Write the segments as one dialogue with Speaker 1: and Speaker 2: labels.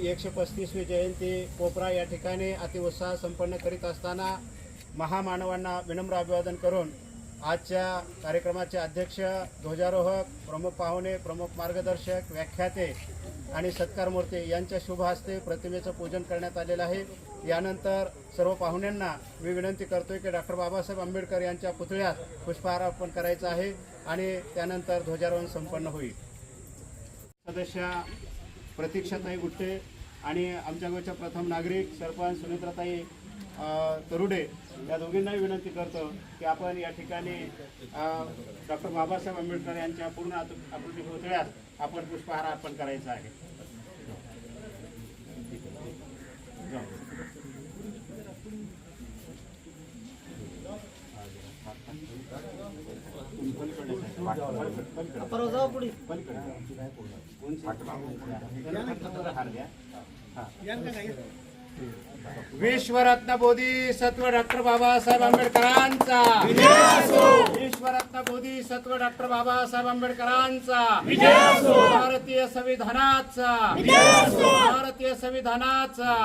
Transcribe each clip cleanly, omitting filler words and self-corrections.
Speaker 1: 135वी जयंती कोपरा या ठिकाणी अतिउत्साह संपन्न करीत असताना महामानवांना विनम्र अभिवादन करून आजच्या कार्यक्रमाचे अध्यक्ष, ध्वजारोहक, प्रमुख पाहुणे, प्रमुख मार्गदर्शक, व्याख्याते आणि सत्कारमूर्ती यांच्या शुभ हस्ते प्रतिमेचं पूजन करण्यात आलेलं आहे। यानंतर सर्व पाहुण्यांना मी विनंती करतोय की डॉक्टर बाबासाहेब आंबेडकर यांच्या पुतळ्यास पुष्पहार अर्पण करायचा आहे आणि त्यानंतर ध्वजारोहण संपन्न होईल। सदस्य प्रतीक्षाताई गुट्टे आणि आमच्या गावच्या प्रथम नागरिक सरपंच सुनेत्राताई तरुडे या दोघींनाही विनंती करतो की आपण या ठिकाणी डॉक्टर बाबासाहेब आंबेडकर यांच्या पूर्ण आकृती पुतळ्यास आपण पुष्पहार अर्पण करायचा आहे। विश्वरत्न बोधिसत्व डॉक्टर बाबासाहेब आंबेडकरांचा, विश्वरत्न बोधिसत्व डॉक्टर बाबासाहेब आंबेडकरांचा, भारतीय संविधानाचा, भारतीय संविधानाचा।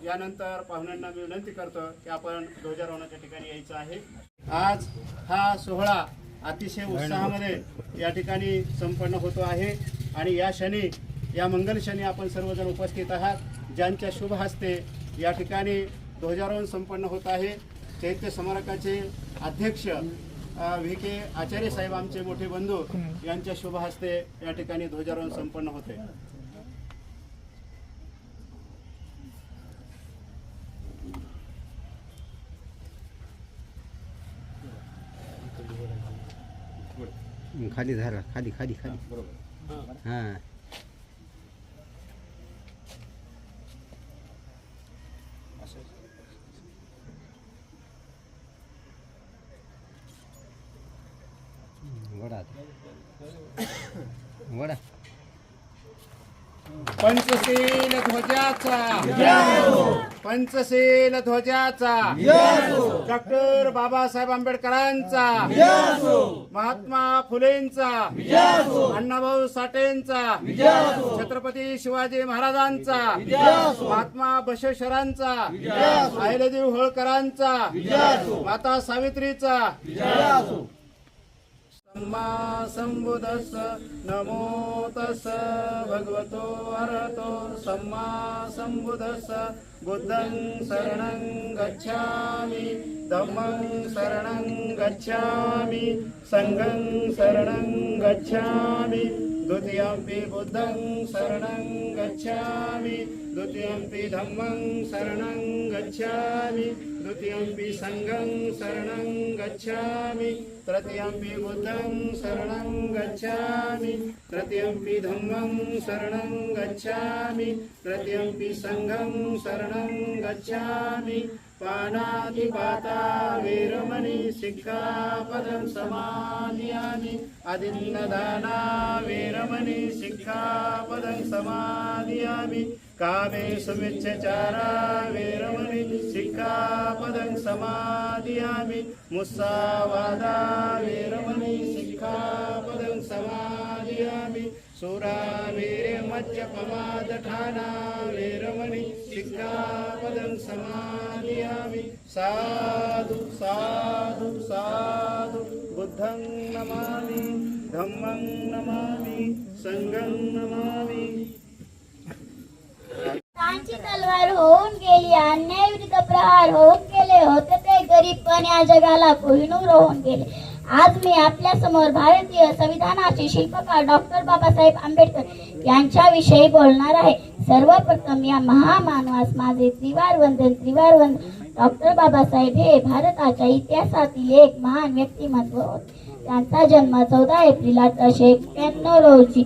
Speaker 1: यानंतर पाहुण्यांना मी विनंती करतो की आपण ध्वजारोहणाच्या ठिकाणी यायचं आहे। आज हा सोहळा अतिशय उत्साहामध्ये या ठिकाणी संपन्न होतो आहे आणि या क्षणी, या मंगल क्षणी आपण सर्वजण उपस्थित आहात, ज्यांच्या शुभ हस्ते या ठिकाणी ध्वजारोहण संपन्न होत आहे। चैत्य स्मारकाचे अध्यक्ष VK आचार्य साहेब, आमचे मोठे बंधू, यांच्या शुभ हस्ते या ठिकाणी ध्वजारोहण संपन्न होते।
Speaker 2: खाली धरा, खाली खाली खाली, बरोबर। हां, वडा वडा।
Speaker 1: पंचशील ध्वजाचा, पंचशील ध्वजाचा, डॉक्टर बाबासाहेब आंबेडकरांचा, महात्मा फुलेंचा, अण्णाभाऊ साठेंचा, छत्रपती शिवाजी महाराजांचा, महात्मा बसवेश्वरांचा, अहिल्यादेवी होळकरांचा, माता सावित्रीचा। सम्मा संबुद्धस्स नमो तस्स भगवतो अरहतो सम्मा संबुद्धस्स। बुद्धं शरणं गच्छामि, धम्मं शरणं गच्छामि, संघं शरणं गच्छामि, द्वितीयंपि बुद्धं शरणं गच्छामि, द्वितीयंपि धम्मं शरणं गच्छामि, द्वितीयंपि संघं शरणं गच्छामि, तृतीयंपि बुद्धं शरणं गच्छामि, तृतीयंपि धम्मं शरणं गच्छामि, तृतीयंपि संघं शरणं गच्छामि। पानातिपाता वेरमणि सिक्खापदं समादियामि, अदिन्नदाना वेरमणि सिक्खापदं समादियामि, कामेषु मिच्छचारा वेरमणि सिक्खापदं समादियामि, मुस्सावादा वेरमणि सिक्खापदं समादियामि, सुरामेरे मज्जपमादठाना वेरमणि सिक्खापदं समादियामि। साधु साधु साधु, बुद्धं नमामि, धम्मं नमामि, संघं नमामि।
Speaker 3: त्यांची तलवार होऊन गेली, अन्यायविरुद्ध प्रहार होऊन गेले होते ते गरीब, पण या जगाला कोहिनूर होऊन गेले। आज मी आपल्या समोर भारतीय संविधानाचे शिल्पकार डॉक्टर बाबासाहेब आंबेडकर यांच्याविषयी बोलणार आहे। सर्वप्रथम या महामानवास माझे त्रिवार वंदन। डॉक्टर बाबासाहेब हे भारताच्या इतिहासातील एक महान व्यक्तिमत्व होते। त्यांचा जन्म 14 एप्रिल 1891 रोजी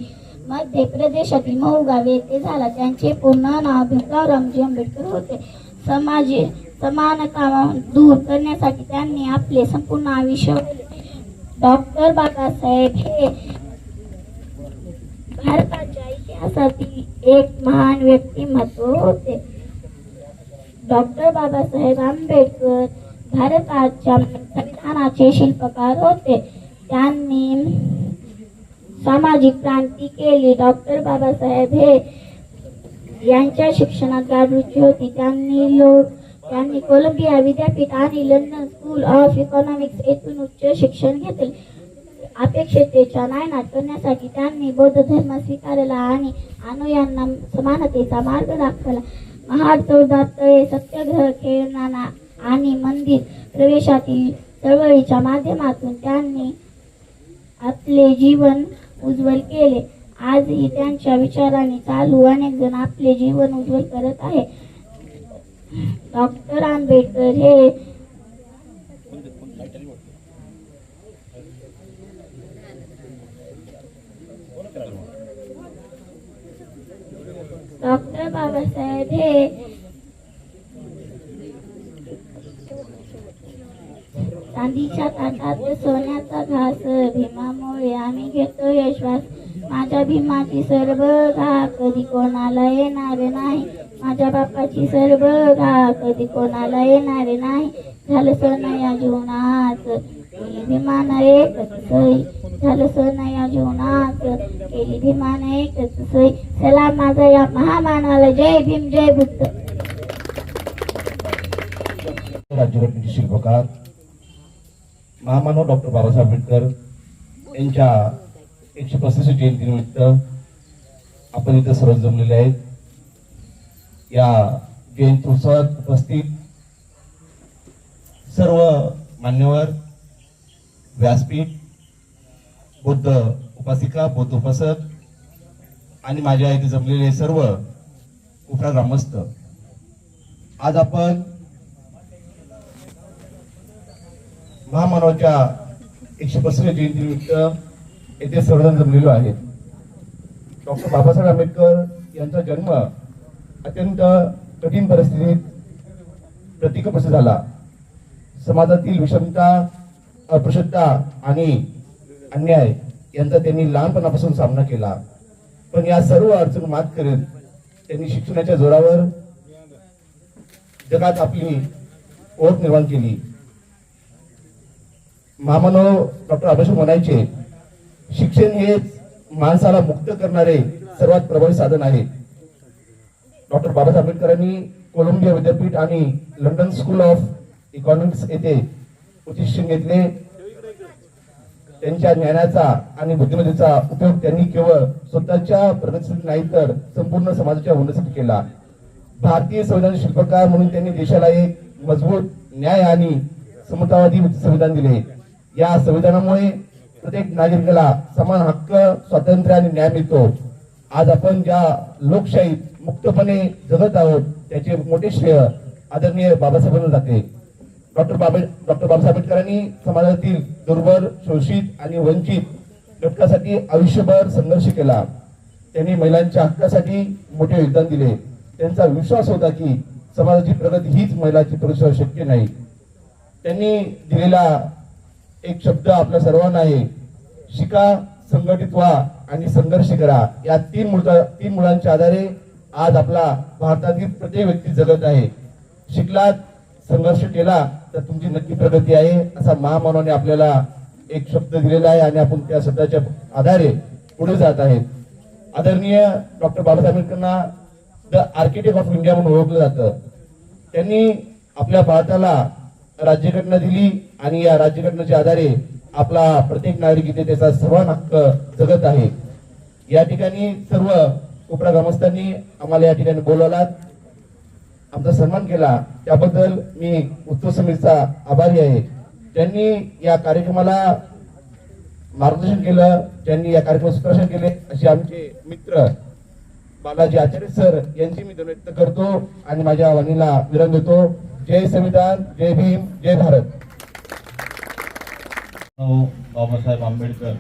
Speaker 3: मध्य प्रदेशातील महू गाव येथे झाला। त्यांचे पूर्ण नाव भीमराव रामजी आंबेडकर होते। समानता दूर करण्यासाठी त्यांनी आपले संपूर्ण आयुष्य दिले। डॉक्टर बाबासाहेब हे भारताच्या इतिहासातील एक महान व्यक्तिमत्व होते। डॉक्टर बाबासाहेब आंबेडकर भारताच्या संविधानाचे शिल्पकार होते। त्यांनी सामाजिक क्रांती केली। डॉक्टर बाबासाहेब हे यांच्या शिक्षणात गाढ रुची होती. त्यांनी कोलंबिया विद्यापीठ आणि लंडन स्कूल ऑफ इकॉनॉमिक्स येथून उच्च शिक्षण घेतले. अपेक्षतेच्या नायनाट करण्यासाठी त्यांनी बौद्ध धर्म स्वीकारला आणि अनुयांना समानतेचा मार्ग दाखवला. महाड चौदार तळे सत्याग्रह खेळणारा आणि मंदिर प्रवेशातील चळवळीच्या माध्यमातून त्यांनी आपले जीवन उज्ज्वल केले. आजही त्यांच्या विचारांनी चालू अनेक जण आपले जीवन उज्ज्वल करत आहेत. डॉक्टर आंबेडकर हे डॉक्टर बाबासाहेब हे चांदीच्या ताटात सोन्याचा घास. भीमामुळे आम्ही घेतोय श्वास. माझ्या भीमाची सर्व घा कधी कोणाला येणार नाही. माझ्या बापाची सर्व घा कधी कोणाला येणार नाही. झालं सोनं या जीवनात केली भीमान एकच सई. झालं सोनं या जीवनात केली भीमान एकच सई. सलाम माझा या महामानवाला. जय भीम जय बुद्ध.
Speaker 4: राज्यघटनेचे शिल्पकार महामानव डॉक्टर बाबासाहेब आंबेडकर यांच्या 135 जयंतीनिमित्त आपण इथं सर्व जमलेले आहेत. या जयंत्योत्सवात उपस्थित सर्व मान्यवर, व्यासपीठ, बौद्ध उपासिका, बौद्ध उपासक आणि माझ्या इथे जमलेले सर्व उपरा ग्रामस्थ, आज आपण महामानवाच्या 135 जयंतीनिमित्त येथे सर्वजण जमलेलो आहेत. डॉक्टर बाबासाहेब आंबेडकर यांचा जन्म अत्यंत कठीण परिस्थितीत प्रतिकपस झाला. समाजातील विषमता, अस्पृश्यता आणि अन्याय यांचा त्यांनी लहानपणापासून सामना केला. पण या सर्व अडचण मात करीत त्यांनी शिक्षणाच्या जोरावर जगात आपली ओळख निर्माण केली. महामानव डॉक्टर बाबासाहेब म्हणायचे, शिक्षण हेच माणसाला मुक्त करणारे सर्वात प्रभावी साधन आहे. डॉक्टर बाबासाहेब आंबेडकरांनी कोलंबिया विद्यापीठ आणि लंडन स्कूल ऑफ इकॉनॉमिक्स येथे उच्च शिक्षण घेतले. त्यांच्या ज्ञानाचा आणि बुद्धिमत्तेचा उपयोग त्यांनी केवळ स्वतःच्या प्रगतीसाठी नाही तर संपूर्ण समाजाच्या उन्नतीसाठी केला. भारतीय संविधान शिल्पकार म्हणून त्यांनी देशाला एक मजबूत, न्याय आणि समतावादी संविधान दिले. या संविधानामुळे प्रत्येक नागरिकाला समान हक्क, स्वातंत्र्य आणि न्याय मिळतो. आज आपण ज्या लोकशाहीत मुक्तपणे जगत आहोत त्याचे मोठे श्रेय आदरणीय बाबासाहेबांना जाते. डॉक्टर बाबासाहेब आंबेडकरांनी समाजातील दुर्बल, शोषित आणि वंचित घटकासाठी आयुष्यभर संघर्ष केला. त्यांनी महिलांच्या हक्कासाठी मोठे योगदान दिले. त्यांचा विश्वास होता की समाजाची प्रगती हीच महिलांची प्रगती शक्य नाही. त्यांनी दिलेला एक शब्द आपल्या सर्वांना आहे, शिका, संघटित व्हा आणि संघर्ष करा. या तीन मुलांच्या आधारे आज आपला भारतातील प्रत्येक व्यक्ती जगत आहे. शिकलात, संघर्ष केला तर तुमची नक्की प्रगती आहे, असा महामानवाने आपल्याला एक शब्द दिलेला आहे आणि आपण त्या शब्दाच्या आधारे पुढे जात आहेत. आदरणीय डॉक्टर बाबासाहेब आंबेडकरांना द आर्किटेक्ट ऑफ इंडिया म्हणून ओळखलं जातं. त्यांनी आपल्या भारताला राज्यघटना दिली आणि या राज्यघटनेच्या आधारे आपला प्रत्येक नागरिक इथे त्याचा समान हक्क जगत आहे. या ठिकाणी सर्व उपरा ग्रामस्थांनी आम्हाला या ठिकाणी बोलवलात, आमचा सन्मान केला, त्याबद्दल मी उत्सव समितीचा आभारी आहे. त्यांनी या कार्यक्रमाला मार्गदर्शन केलं, त्यांनी या कार्यक्रमात सूत्रसंचालन केले, असे आमचे मित्र बालाजी आचार्य सर यांची मी धन्यवाद व्यक्त करतो आणि माझ्या वाणीला विराम देतो. जय संविधान, जय भीम, जय भारत.
Speaker 5: बाबासाहेब आंबेडकर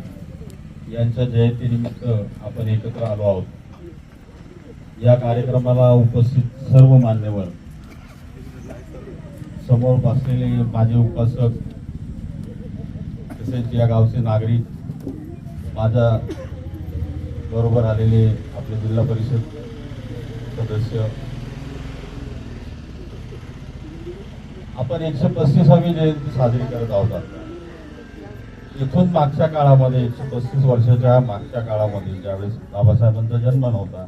Speaker 5: यांच्या जयंतीनिमित्त आपण एकत्र आलो आहोत. या कार्यक्रमाला उपस्थित सर्व मान्यवर, समोर बसलेले माझे उपासक, तसेच या गावचे नागरिक, माझ्या बरोबर आलेले आपले जिल्हा परिषद सदस्य, आपण 135वी जयंती साजरी करत आहोत. इथून मागच्या काळामध्ये 135 वर्षाच्या मागच्या काळामध्ये ज्यावेळेस बाबासाहेबांचा जन्म नव्हता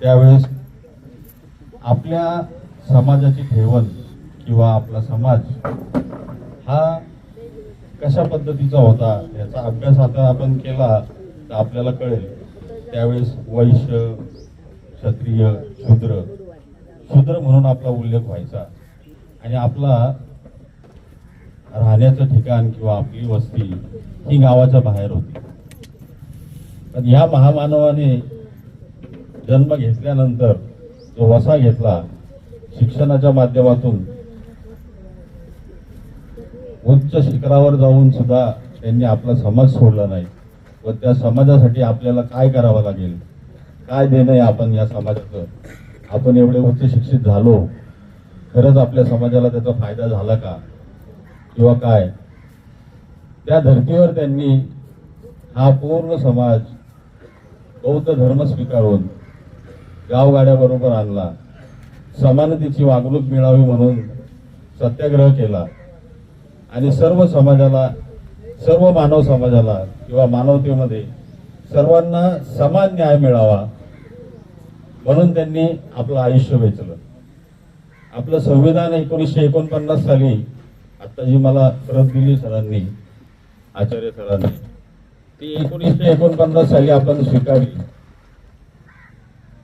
Speaker 5: त्यावेळेस आपल्या समाजाची ठेवण किंवा आपला समाज हा कशा पद्धतीचा होता याचा अभ्यास आता आपण केला तर आपल्याला कळेल. त्यावेळेस वैश्य, क्षत्रिय, शूद्र म्हणून आपला उल्लेख व्हायचा आणि आपला राहण्याचं ठिकाण किंवा आपली वस्ती ही गावाच्या बाहेर होती. पण ह्या महामानवाने जन्म घेतल्यानंतर जो वसा घेतला शिक्षणाच्या माध्यमातून उच्च शिखरावर जाऊन सुद्धा त्यांनी आपला समाज सोडला नाही व त्या समाजासाठी आपल्याला काय करावं लागेल, काय देणं आहे आपण या समाजाचं, आपण एवढे उच्च शिक्षित झालो, खरंच आपल्या समाजाला त्याचा फायदा झाला का किंवा काय, त्या धर्तीवर त्यांनी हा पूर्ण समाज बौद्ध धर्म स्वीकारून गावगाड्याबरोबर आणला. समानतेची वागणूक मिळावी म्हणून सत्याग्रह केला आणि सर्व समाजाला, सर्व मानव समाजाला किंवा मानवतेमध्ये सर्वांना समान न्याय मिळावा म्हणून त्यांनी आपलं आयुष्य वेचलं. आपलं संविधान 1949 साली आता जी मला प्रत दिली सरांनी, आचार्य सरांनी, ती 1949 साली आपण स्वीकारली.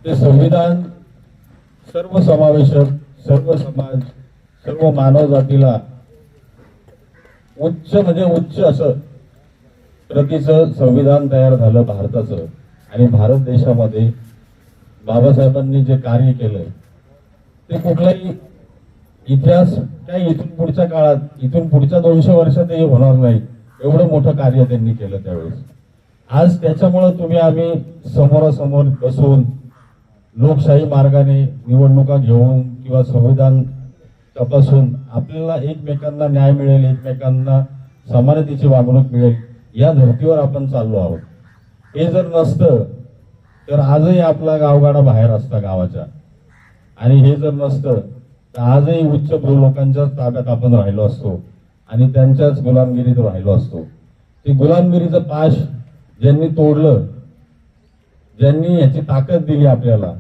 Speaker 5: ते संविधान सर्व समावेशक, सर्व समाज, सर्व मानव जातीला उच्च म्हणजे उच्च असं प्रतीचं संविधान तयार झालं भारताचं. आणि भारत देशामध्ये बाबासाहेबांनी जे कार्य केलंय ते कुठलाही इतिहास काय इथून पुढच्या काळात, इथून पुढच्या 200 वर्षातही होणार नाही एवढं मोठं कार्य त्यांनी केलं त्यावेळेस. आज त्याच्यामुळं तुम्ही आम्ही समोरासमोर बसून लोकशाही मार्गाने निवडणुका घेऊन किंवा संविधान तपासून आपल्याला एकमेकांना न्याय मिळेल, एकमेकांना समानतेची वागणूक मिळेल या धर्तीवर आपण चाललो आहोत. हे जर नसतं तर आजही आपला गावगाडा बाहेर असता गावाच्या, आणि हे जर नसतं तर आजही उच्च लोकांच्या ताब्यात आपण राहिलो असतो आणि त्यांच्याच गुलामगिरीत राहिलो असतो. ते गुलामगिरीचं पाश ज्यांनी तोडलं, ज्यांनी याची ताकद दिली आपल्याला,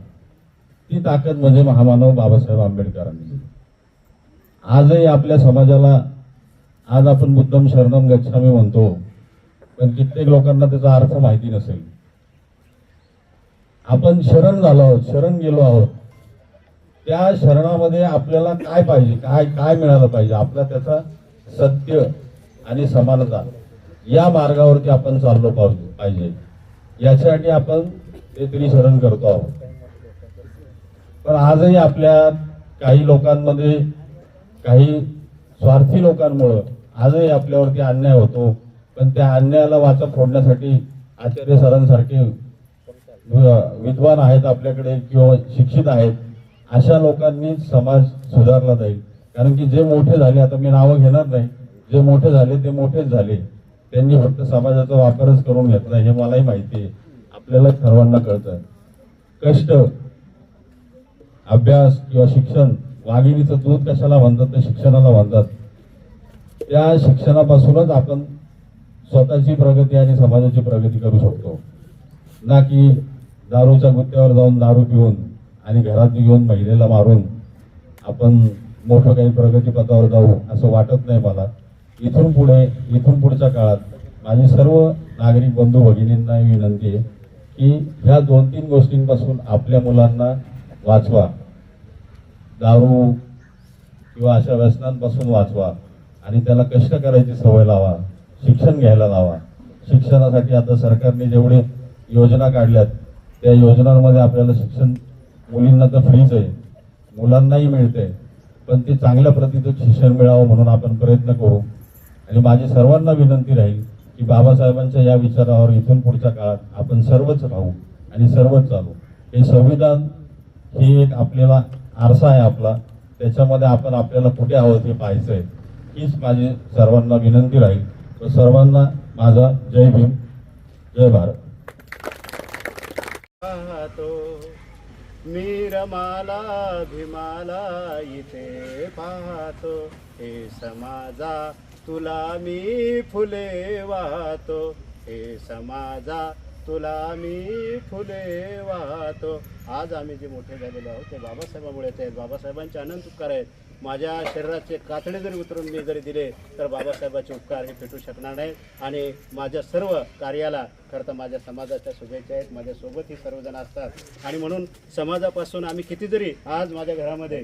Speaker 5: ती ताकद म्हणजे महामानव बाबासाहेब आंबेडकरांनी. आजही आपल्या समाजाला, आज आपण मुद्दाम शरणम गच्छामी म्हणतो पण कित्येक लोकांना त्याचा अर्थ माहिती नसेल. आपण शरण झालो आहोत, शरण गेलो आहोत. त्या शरणामध्ये आपल्याला काय पाहिजे, काय काय मिळालं पाहिजे, आपला त्याचा सत्य आणि समानता या मार्गावरती आपण चाललो पाहिजे. याच्यासाठी आपण ते त्रिशरण करतो आहोत. पण आजही आपल्या काही लोकांमध्ये, काही स्वार्थी लोकांमुळं आजही आपल्यावरती अन्याय होतो. पण त्या अन्यायाला वाचा फोडण्यासाठी आचार्य सरांसारखे विद्वान आहेत आपल्याकडे किंवा शिक्षित आहेत, अशा लोकांनी समाज सुधारला जाईल. कारण की जे मोठे झाले, आता मी नावं घेणार नाही, जे मोठे झाले ते मोठेच झाले, त्यांनी फक्त समाजाचा वापरच करून घेतला हे मलाही माहिती आहे, आपल्याला सर्वांना कळतं. कष्ट, अभ्यास किंवा शिक्षण, वाघिणीचं दूध कशाला म्हणतात तर शिक्षणाला म्हणतात. त्या शिक्षणापासूनच आपण स्वतःची प्रगती आणि समाजाची प्रगती करू शकतो, ना की दारूच्या गुत्त्यावर जाऊन दारू पिऊन आणि घरात घेऊन महिलेला मारून आपण मोठं काही प्रगतीपथावर जाऊ असं वाटत नाही मला. इथून पुढच्या काळात माझी सर्व नागरिक बंधू भगिनींना विनंती आहे की ह्या 2-3 गोष्टींपासून आपल्या मुलांना वाचवा. दारू किंवा अशा व्यसनांपासून वाचवा आणि त्याला कष्ट करायची सवय लावा, शिक्षण घ्यायला लावा. शिक्षणासाठी आता सरकारने जेवढे योजना काढल्यात त्या योजनांमध्ये आपल्याला शिक्षण मुलींना तर फ्रीच आहे, मुलांनाही मिळते, पण ते चांगल्या प्रतीचं शिक्षण मिळावं म्हणून आपण प्रयत्न करू. आणि माझी सर्वांना विनंती राहील की बाबासाहेबांच्या या विचारावर इथून पुढच्या काळात आपण सर्वच राहू आणि सर्वच चालू. हे संविधान हे एक आपल्याला आरसा आहे आपला, त्याच्यामध्ये आपण आपल्याला कुठे आहोत हे पाहायचं आहे. हीच माझी सर्वांना विनंती राहील. तर सर्वांना माझा जय भीम, जय भारत.
Speaker 1: पाहतो मीरमाला भीमाला इथे पाहतो, हे समाजा तुला मी फुले वाहतो, हे समाजा तुला आम्ही फुले वाहतो. आज आम्ही जे मोठे झालेलो आहोत ते बाबासाहेबांमुळेच आहेत. बाबासाहेबांचे अनंत उपकार आहेत. माझ्या शरीराचे कातडे जरी उतरून मी जरी दिले तर बाबासाहेबांचे उपकार हे फेटू शकणार नाही. आणि माझ्या सर्व कार्याला खरं तर माझ्या समाजाच्या शुभेच्छा आहेत. माझ्यासोबत ही सर्वजण असतात आणि म्हणून समाजापासून आम्ही किती जरी आज माझ्या घरामध्ये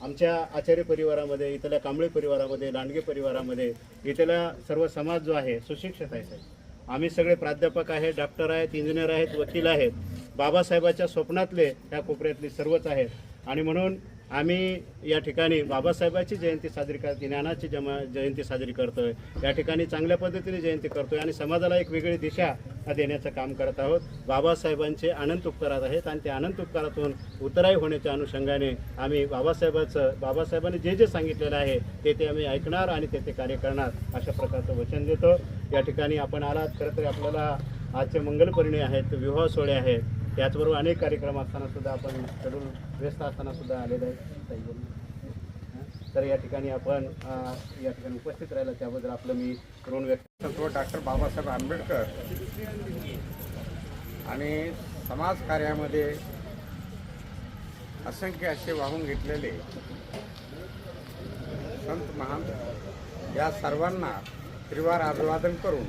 Speaker 1: आमच्या आचार्य परिवारामध्ये, इथल्या कांबळे परिवारामध्ये, लांडगे परिवारामध्ये, इथला सर्व समाज जो आहे सुशिक्षित आहे साहेब. आम्ही सगळे प्राध्यापक आहेत, डॉक्टर आहेत, इंजिनियर आहेत, वकील आहेत. बाबासाहेबाच्या स्वप्नातले ह्या कोपऱ्यातले सर्वच आहेत. आणि म्हणून आम्ही या ठिकाणी बाबासाहेबाची जयंती साजरी करतो, ज्ञानाची जयंती साजरी करतोय. या ठिकाणी चांगल्या पद्धतीने जयंती करतोय आणि समाजाला एक वेगळी दिशा देण्याचं काम करत आहोत. बाबासाहेबांचे अनंत उपकार आहेत आणि त्या अनंत उपकारातून उतराई होण्याच्या अनुषंगाने आम्ही बाबासाहेबांनी जे जे सांगितलेलं आहे ते आम्ही ऐकणार आणि ते कार्य करणार अशा प्रकारचं वचन देतो. या ठिकाणी आपण आलात. खरं तर आपल्याला आजचे मंगलपर्णी आहेत, विवाह सोहळे आहेत, त्याचबरोबर अनेक कार्यक्रम असताना सुद्धा आपण शेड्यूल व्यस्त असताना सुद्धा आलेले आहेत. तर या ठिकाणी आपण या ठिकाणी उपस्थित राहिलं त्याबद्दल आपलं मी ऋण व्यक्त करतो.
Speaker 2: डॉक्टर बाबासाहेब आंबेडकर आणि समाजकार्यामध्ये असंख्य असे वाहून घेतलेले संत महान या सर्वांना त्रिवार अभिवादन करून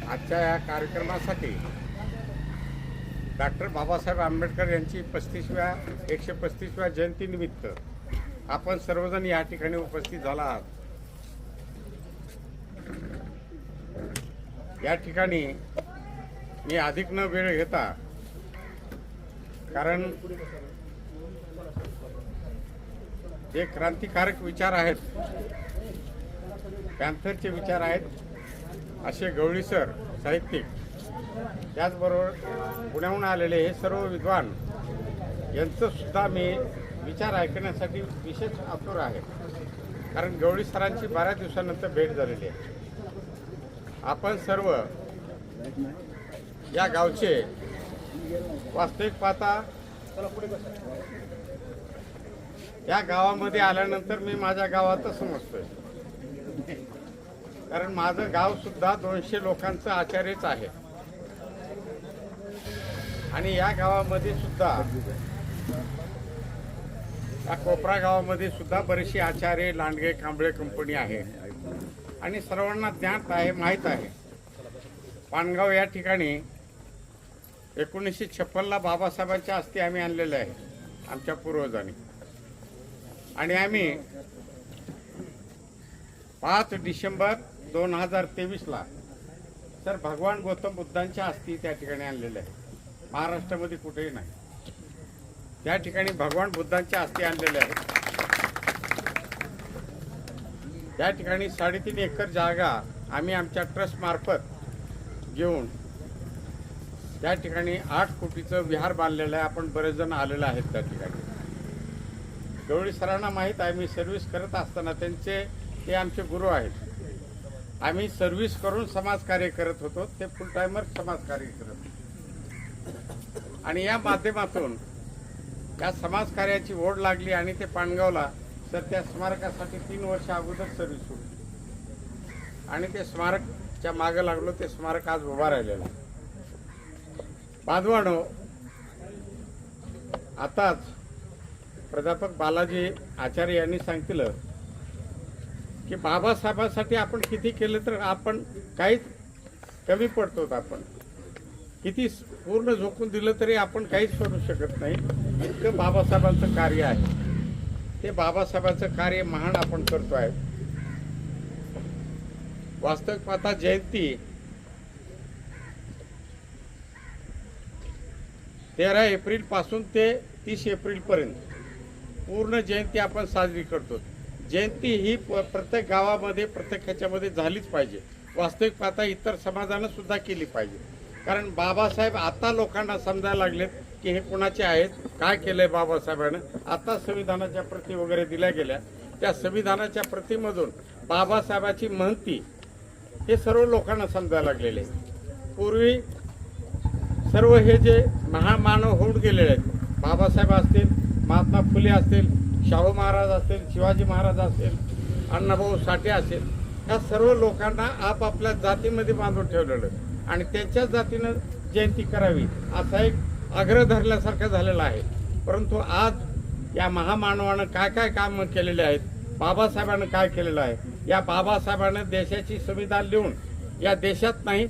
Speaker 2: आजच्या या कार्यक्रमासाठी डॉक्टर बाबासाहेब आंबेडकर यांची 135व्या जयंतीनिमित्त आपण सर्वजण या ठिकाणी उपस्थित झाला आहात. या ठिकाणी मी अधिक न वेळ घेता, कारण जे क्रांतिकारक विचार आहेत, पॅन्थरचे विचार आहेत असे गवळी सर साहित्यिक, त्याचबरोबर पुण्याहून आलेले हे सर्व विद्वान यांचं सुद्धा मी विचार ऐकण्यासाठी विशेष आतुर आहे. कारण गवळी सरांची 12 दिवसानंतर भेट झालेली आहे. आपण सर्व या गावचे वास्तविक पाहता या गावामध्ये आल्यानंतर मी माझ्या गावातच समजतोय. कारण माझं गाव सुद्धा 200 लोकांचं आचार्यच आहे. आणि या गावामध्ये सुद्धा, या कोपरा गावामध्ये सुद्धा बरेचसे आचार्य, लांडगे, कांबळे कंपनी आहे आणि सर्वांना ज्ञात आहे, माहीत आहे. पानगाव या ठिकाणी 1956ला बाबासाहेबांच्या अस्थी आम्ही आणलेल्या आहे आमच्या पूर्वजांनी. आणि आम्ही 5 डिसेंबर 2023ला सर भगवान गौतम बुद्धांच्या अस्थी त्या ठिकाणी आणलेल्या आहे. महाराष्ट्रामध्ये कुठेही नाही. त्या ठिकाणी भगवान बुद्धांच्या अस्थी आणलेल्या आहेत. त्या ठिकाणी 3.5 एकर जागा आम्ही आमच्या ट्रस्ट मार्फत घेऊन त्या ठिकाणी 8 कोटीचं विहार बांधलेलं आहे. आपण बरेच जण आलेले आहेत त्या ठिकाणी. गवळी सरांना माहीत आहे, मी सर्व्हिस करत असताना ते आमचे गुरु आहेत. आम्ही सर्व्हिस करून समाजकार्य करत होतो, ते फुल टायमर समाजकार्य करत होते. आणि या माध्यमातून त्या समाजकार्याची ओढ लागली आणि ते पानगावला तर त्या स्मारकासाठी 3 वर्ष अगोदर सर्व्हिस सुरू आणि ते स्मारकच्या मागं लागलो. ते स्मारक आज उभा राहिलेलं. बांधवानो, आताच प्राध्यापक बालाजी आचार्य यांनी सांगितलं की बाबासाहेबांसाठी आपण किती केलं तर आपण काहीच कमी पडतो. आपण किती पूर्ण झोकून दिलं तरी आपण काहीच करू शकत नाही. इतकं बाबासाहेबांचं कार्य आहे. ते बाबासाहेबांचं कार्य महान आपण करतो आहे. वास्तविक पाहता जयंती 13 एप्रिल पासून ते 30 एप्रिल पर्यंत पूर्ण जयंती आपण साजरी करतो. जयंती ही प्रत्येक गावामध्ये, प्रत्येक ह्याच्यामध्ये झालीच पाहिजे. वास्तविक पाहता इतर समाजानं सुद्धा केली पाहिजे. कारण बाबासाहेब आता लोकांना समजायला लागलेत की हे कोणाचे आहेत, काय केलंय बाबासाहेबांनं. आता संविधानाच्या प्रती वगैरे दिल्या गेल्या, त्या संविधानाच्या प्रतीमधून बाबासाहेबाची महंती हे सर्व लोकांना समजायला लागलेले. पूर्वी सर्व हे जे महामानव होऊन गेलेले आहेत, बाबासाहेब असतील, महात्मा फुले असतील, शाहू महाराज असतील, शिवाजी महाराज असतील, अण्णाभाऊ साठे असेल, या सर्व लोकांना आपापल्या जातीमध्ये बांधून ठेवलेलं. आणि त्यांच्याच जातीनं जयंती करावी असा एक आग्रह धरल्यासारखं झालेला आहे. परंतु आज या महामानवानं काय काय काम केलेले आहेत, बाबासाहेबांनं काय केलेलं आहे, या बाबासाहेबांनं देशाची संविधान लिहून या देशात नाही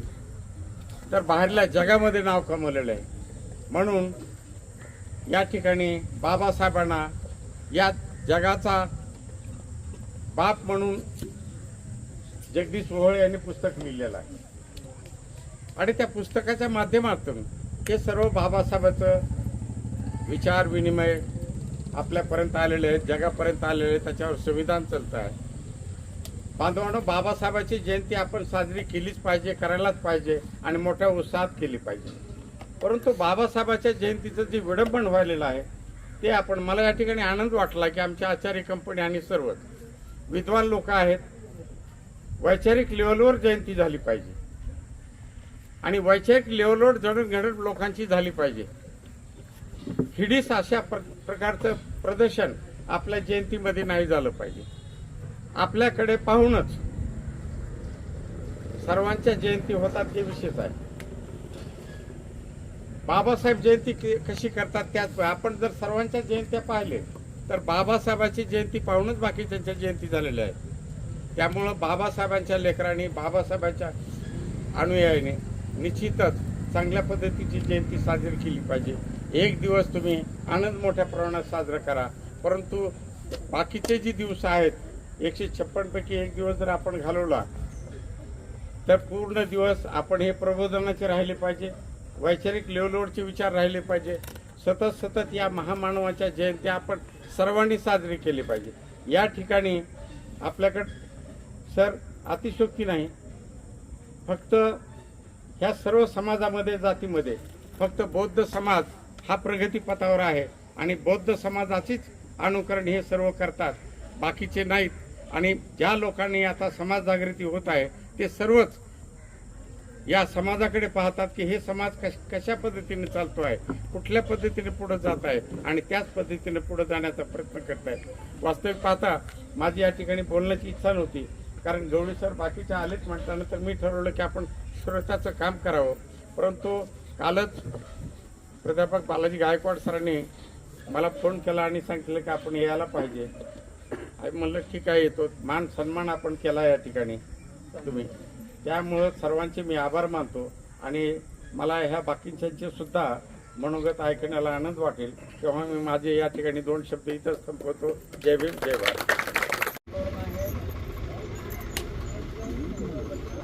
Speaker 2: तर बाहेरल्या जगामध्ये नाव कमवलेलं आहे. म्हणून या ठिकाणी बाबासाहेबांना या जगाचा बाप म्हणून जगदीश ओहोळे यांनी पुस्तक लिहिलेलं आहे आणि त्या पुस्तकाच्या माध्यमातून हे सर्व बाबासाहेबांचं विचार विनिमय आपल्यापर्यंत आलेले आहेत, जगापर्यंत आलेले आहेत, त्याच्यावर संविधान चालतं आहे. बांधवांनो, बाबासाहेबांची जयंती आपण साजरी केलीच पाहिजे, करायलाच पाहिजे आणि मोठ्या उत्साहात केली पाहिजे. परंतु बाबासाहेबांच्या जयंतीचं जे विडंबन व्हायलेलं आहे ते आपण, मला या ठिकाणी आनंद वाटला की आमच्या आचार्य कंपनी आणि सर्व विद्वान लोक आहेत, वैचारिक लेवलवर जयंती झाली पाहिजे आणि वैचारिक लेवलवर जडणघडण लोकांची झाली पाहिजे. हिडीस अशा प्रकारचं प्रदर्शन आपल्या जयंतीमध्ये नाही झालं पाहिजे. आपल्याकडे पाहूनच सर्वांच्या जयंती होतात हे विशेष आहे. बाबासाहेब जयंती कशी करतात त्याच आपण जर सर्वांच्या जयंत्या पाहिले तर बाबासाहेबांची जयंती पाहूनच बाकीच्यांच्या जयंती झालेल्या आहेत. त्यामुळं बाबासाहेबांच्या लेकरांनी, बाबासाहेबांच्या अनुयायीने निश्चितच चांगल्या पद्धतीची जयंती साजरी केली पाहिजे. एक दिवस तुम्ही आनंद मोठ्या प्रमाणात साजरा करा, परंतु बाकीचे जे दिवस आहेत 156 पैकी एक दिवस जर आपण घालवला तर पूर्ण दिवस आपण हे प्रबोधनाचे राहिले पाहिजे, वैचारिक लेवलवरचे विचार राहिले पाहिजे. सतत या महामानवाच्या जयंत्या आपण सर्वांनी साजरी केली पाहिजे. या ठिकाणी आपल्याकडं सर अतिशयोक्ती नाही, फक्त ह्या सर्व समाजामध्ये, जातीमध्ये फक्त बौद्ध समाज हा प्रगतीपथावर आहे आणि बौद्ध समाजाचीच अनुकरण हे सर्व करतात, बाकीचे नाहीत. आणि ज्या लोकांनी आता समाज जागृती होत आहे ते सर्वच या समाजाकडे पाहतात की हे समाज कशा पद्धतीने चालतो आहे, कुठल्या पद्धतीने पुढे जात आहे आणि त्याच पद्धतीने पुढे जाण्याचा प्रयत्न करत आहेत. वास्तविक पाहता माझी या ठिकाणी बोलण्याची इच्छा नव्हती, कारण गवळी सर बाकीचे आलेच म्हटल्यानंतर मी ठरवलं की आपण सुरक्षाचं काम करावं. परंतु कालच प्राध्यापक बालाजी गायकवाड सरांनी मला फोन केला आणि सांगितलं की आपण यायला पाहिजे. म्हणलं ठीक आहे, येतो. मान सन्मान आपण केला या ठिकाणी तुम्ही, त्यामुळं सर्वांचे मी आभार मानतो आणि मला ह्या बाकीच्यांचे सुद्धा मनोगत ऐकण्याला आनंद वाटेल. तेव्हा मी माझे या ठिकाणी 2 शब्द इथं संपवतो. जय भीम, जय भारत.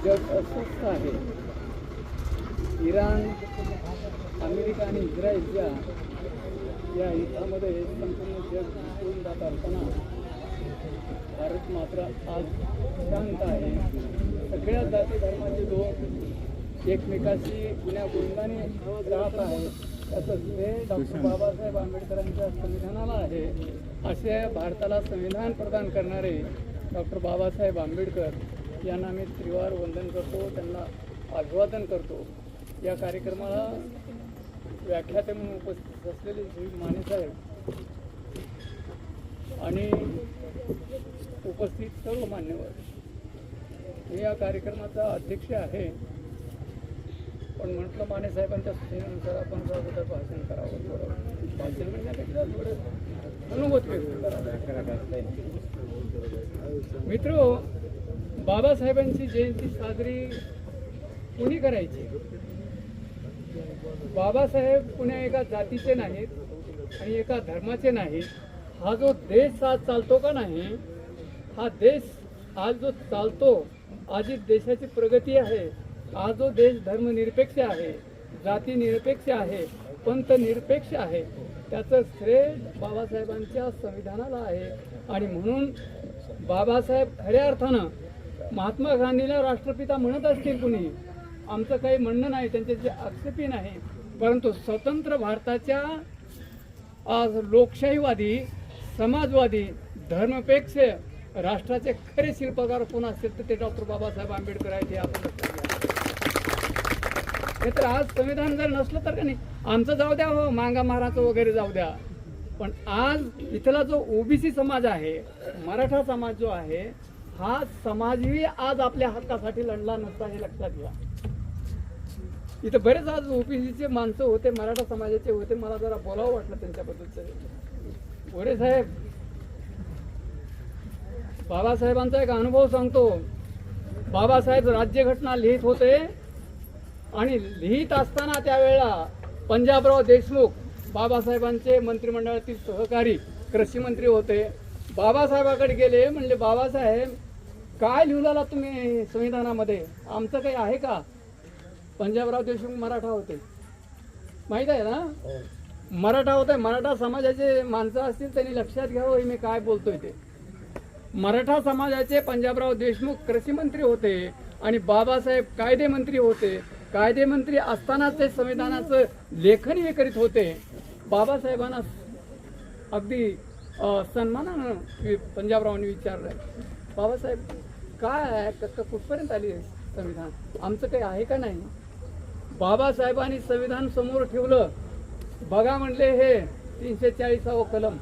Speaker 6: जग अस्वस्थ आहे. इराण, अमेरिका आणि इस्रायलच्या या युद्धामध्ये संपूर्ण जग जिंकून जात असताना भारत मात्र आज शांत आहे. सगळ्या जाती धर्माचे लोक एकमेकाशी गुण्यागोविंदाने राहत आहेत. त्याचं श्रेय डॉक्टर बाबासाहेब आंबेडकरांच्या संविधानाला आहे. असे भारताला संविधान प्रदान करणारे डॉक्टर बाबासाहेब आंबेडकर यांना मी त्रिवार वंदन करतो, त्यांना अभिवादन करतो. या कार्यक्रमाला व्याख्याते म्हणून उपस्थित असलेले श्री मानेसाहेब आणि उपस्थित सर्व मान्यवर, मी या कार्यक्रमाचा अध्यक्ष आहे. पण म्हटलं मानेसाहेबांच्या सूचनेनुसार आपण अगोदर भाषण करावं, थोडं भाषण म्हणण्यापेक्षा थोडं अनुभूत व्यक्त करावं. मित्रो, बाबासाहेबांची जयंती साजरी कुणी करायची? बाबासाहेब कुण्या एका जातीचे नाहीत आणि एका धर्माचे नाहीत. हा जो देश आज चालतो का नाही, हा देश आज जो चालतो, आज जी देशाची प्रगती आहे, आज जो देश धर्मनिरपेक्ष आहे, जातीनिरपेक्ष आहे, पंथनिरपेक्ष आहे, त्याचं श्रेय बाबासाहेबांच्या संविधानाला आहे. आणि म्हणून बाबासाहेब खऱ्या अर्थानं महात्मा गांधीला राष्ट्रपिता म्हणत असतील कुणी, आमचं काही म्हणणं नाही, त्यांच्याचे आक्षेपही नाही. परंतु स्वतंत्र भारताच्या लोकशाहीवादी, समाजवादी, धर्मपेक्ष राष्ट्राचे खरे शिल्पकार कोण असतील तर ते डॉक्टर बाबासाहेब आंबेडकर आहेत. हे आपण तर आज संविधान जर नसलं तर का नाही, आमचं जाऊ द्या, हो मांगा महाराचं वगैरे जाऊ द्या, पण आज इथला जो ओबीसी समाज आहे, मराठा समाज जो आहे, हा समाजही आज आपल्या हक्कासाठी लढला नसता, हे लक्षात घ्या. इथं बरेच आज ओबीसीचे माणसं होते, मराठा समाजाचे होते, मला जरा बोलावं वाटलं त्यांच्याबद्दलचं. गोरे साहेब, बाबासाहेबांचा एक अनुभव सांगतो. बाबासाहेब राज्यघटना लिहित होते आणि लिहित असताना त्यावेळेला पंजाबराव देशमुख बाबासाहेबांचे मंत्रिमंडळातील सहकारी कृषी मंत्री होते. बाबासाहेबाकडे गेले, म्हणले बाबासाहेब काय लिहिलेला तुम्ही संविधानामध्ये, आमचं काही आहे का? पंजाबराव देशमुख मराठा होते, माहित आहे ना, मराठा होते. मराठा समाजाचे माणसं असतील त्यांनी लक्षात घ्यावं मी काय बोलतोय ते. मराठा समाजाचे पंजाबराव देशमुख कृषी मंत्री होते आणि बाबासाहेब कायदे मंत्री होते. कायदे मंत्री असतानाच ते संविधानाचं लेखन हे करीत होते. बाबासाहेबांना अगदी सन्मानानं पंजाबरावांनी विचारलं, बाबासाहेब काय आहे, कुठपर्यंत आली संविधान, आमचं काही आहे का नाही? बाबासाहेबांनी संविधान समोर ठेवलं. बघा म्हणले, हे 340 कलम,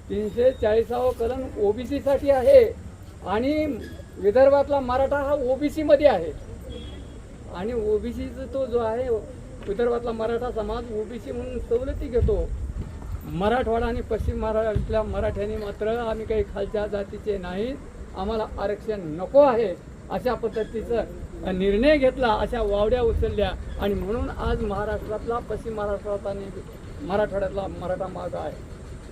Speaker 6: 340 कलम ओबीसी साठी आहे आणि विदर्भातला मराठा हा ओबीसी मध्ये आहे. आणि ओबीसीचा तो जो आहे विदर्भातला मराठा समाज ओबीसी म्हणून सवलती घेतो. मराठवाडा आणि पश्चिम महाराष्ट्रातल्या मराठ्यांनी मात्र आम्ही काही खालच्या जातीचे नाहीत, आम्हाला आरक्षण नको आहे, अशा पद्धतीचा निर्णय घेतला. अशा वावड्या उचलल्या आणि म्हणून आज महाराष्ट्रातला पश्चिम महाराष्ट्रात आणि मराठवाड्यातला मराठा माग आहे.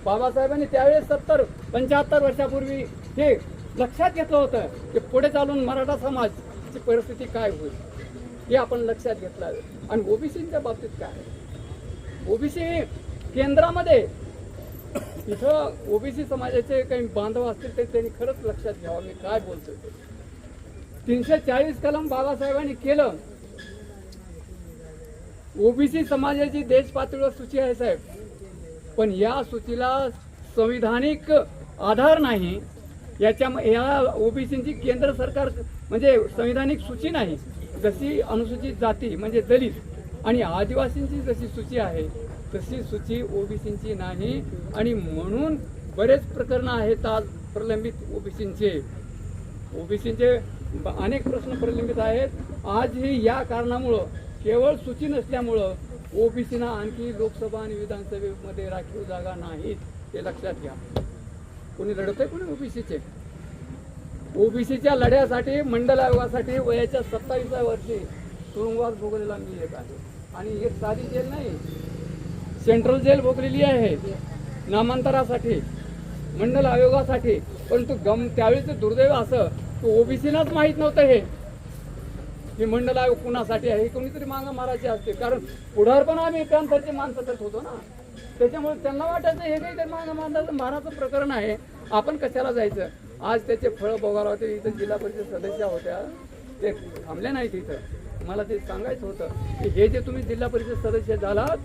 Speaker 6: बाबासाहेबांनी त्यावेळेस 70-75 वर्षापूर्वी हे लक्षात घेतलं होतं की पुढे चालून मराठा समाजाची परिस्थिती काय होईल हे आपण लक्षात घेतलं आहे. आणि ओबीसीच्या बाबतीत काय आहे, ओबीसी केंद्रामध्ये इथं ओबीसी समाजाचे काही बांधव असतील ते त्यांनी खरंच लक्षात घ्यावं मी काय बोलतोय. 340 कलम बाबासाहेबांनी केलं. ओबीसी समाजाची देश पातळीवर सूची आहे साहेब, पण या सूचीला संविधानिक आधार नाही. या ओबीसीची केंद्र सरकार म्हणजे संविधानिक सूची नाही. जशी अनुसूचित जाती म्हणजे दलित आणि आदिवासींची जशी सूची आहे तशी सूची ओबीसींची नाही. आणि म्हणून बरेच प्रकरणं आहेत आज प्रलंबित ओबीसींचे अनेक प्रश्न प्रलंबित आहेत. आजही या कारणामुळं, केवळ सूची नसल्यामुळं ओबीसीना आणखी लोकसभा आणि विधानसभेमध्ये राखीव जागा नाहीत, ते लक्षात घ्या. कोणी लढतंय कोणी ओबीसीचे? ओबीसीच्या लढ्यासाठी मंडल आयोगासाठी वयाच्या 27व्या वर्षी तुरुंगवास भोगलेला मी एक आहे. आणि एक साधी जेल नाही, सेंट्रल जेल भोगलेली आहे नामांतरासाठी, मंडल आयोगासाठी. परंतु त्यावेळीचं दुर्दैव असं की ओबीसीलाच माहीत नव्हतं हे मंडल आयोग कुणासाठी आहे, हे कोणीतरी मागं मारायचे असते. कारण पुढारपण आम्ही पॅन्थरचे माणसं करत होतो ना, त्याच्यामुळे त्यांना वाटायचं हे काहीतरी मागं माराचं प्रकरण आहे, आपण कशाला जायचं. आज त्याचे फळं भोगायला होते. इथं जिल्हा परिषद सदस्य होत्या, ते थांबल्या नाहीत इथं. मला ते सांगायचं होतं की हे जे तुम्ही जिल्हा परिषद सदस्य झालात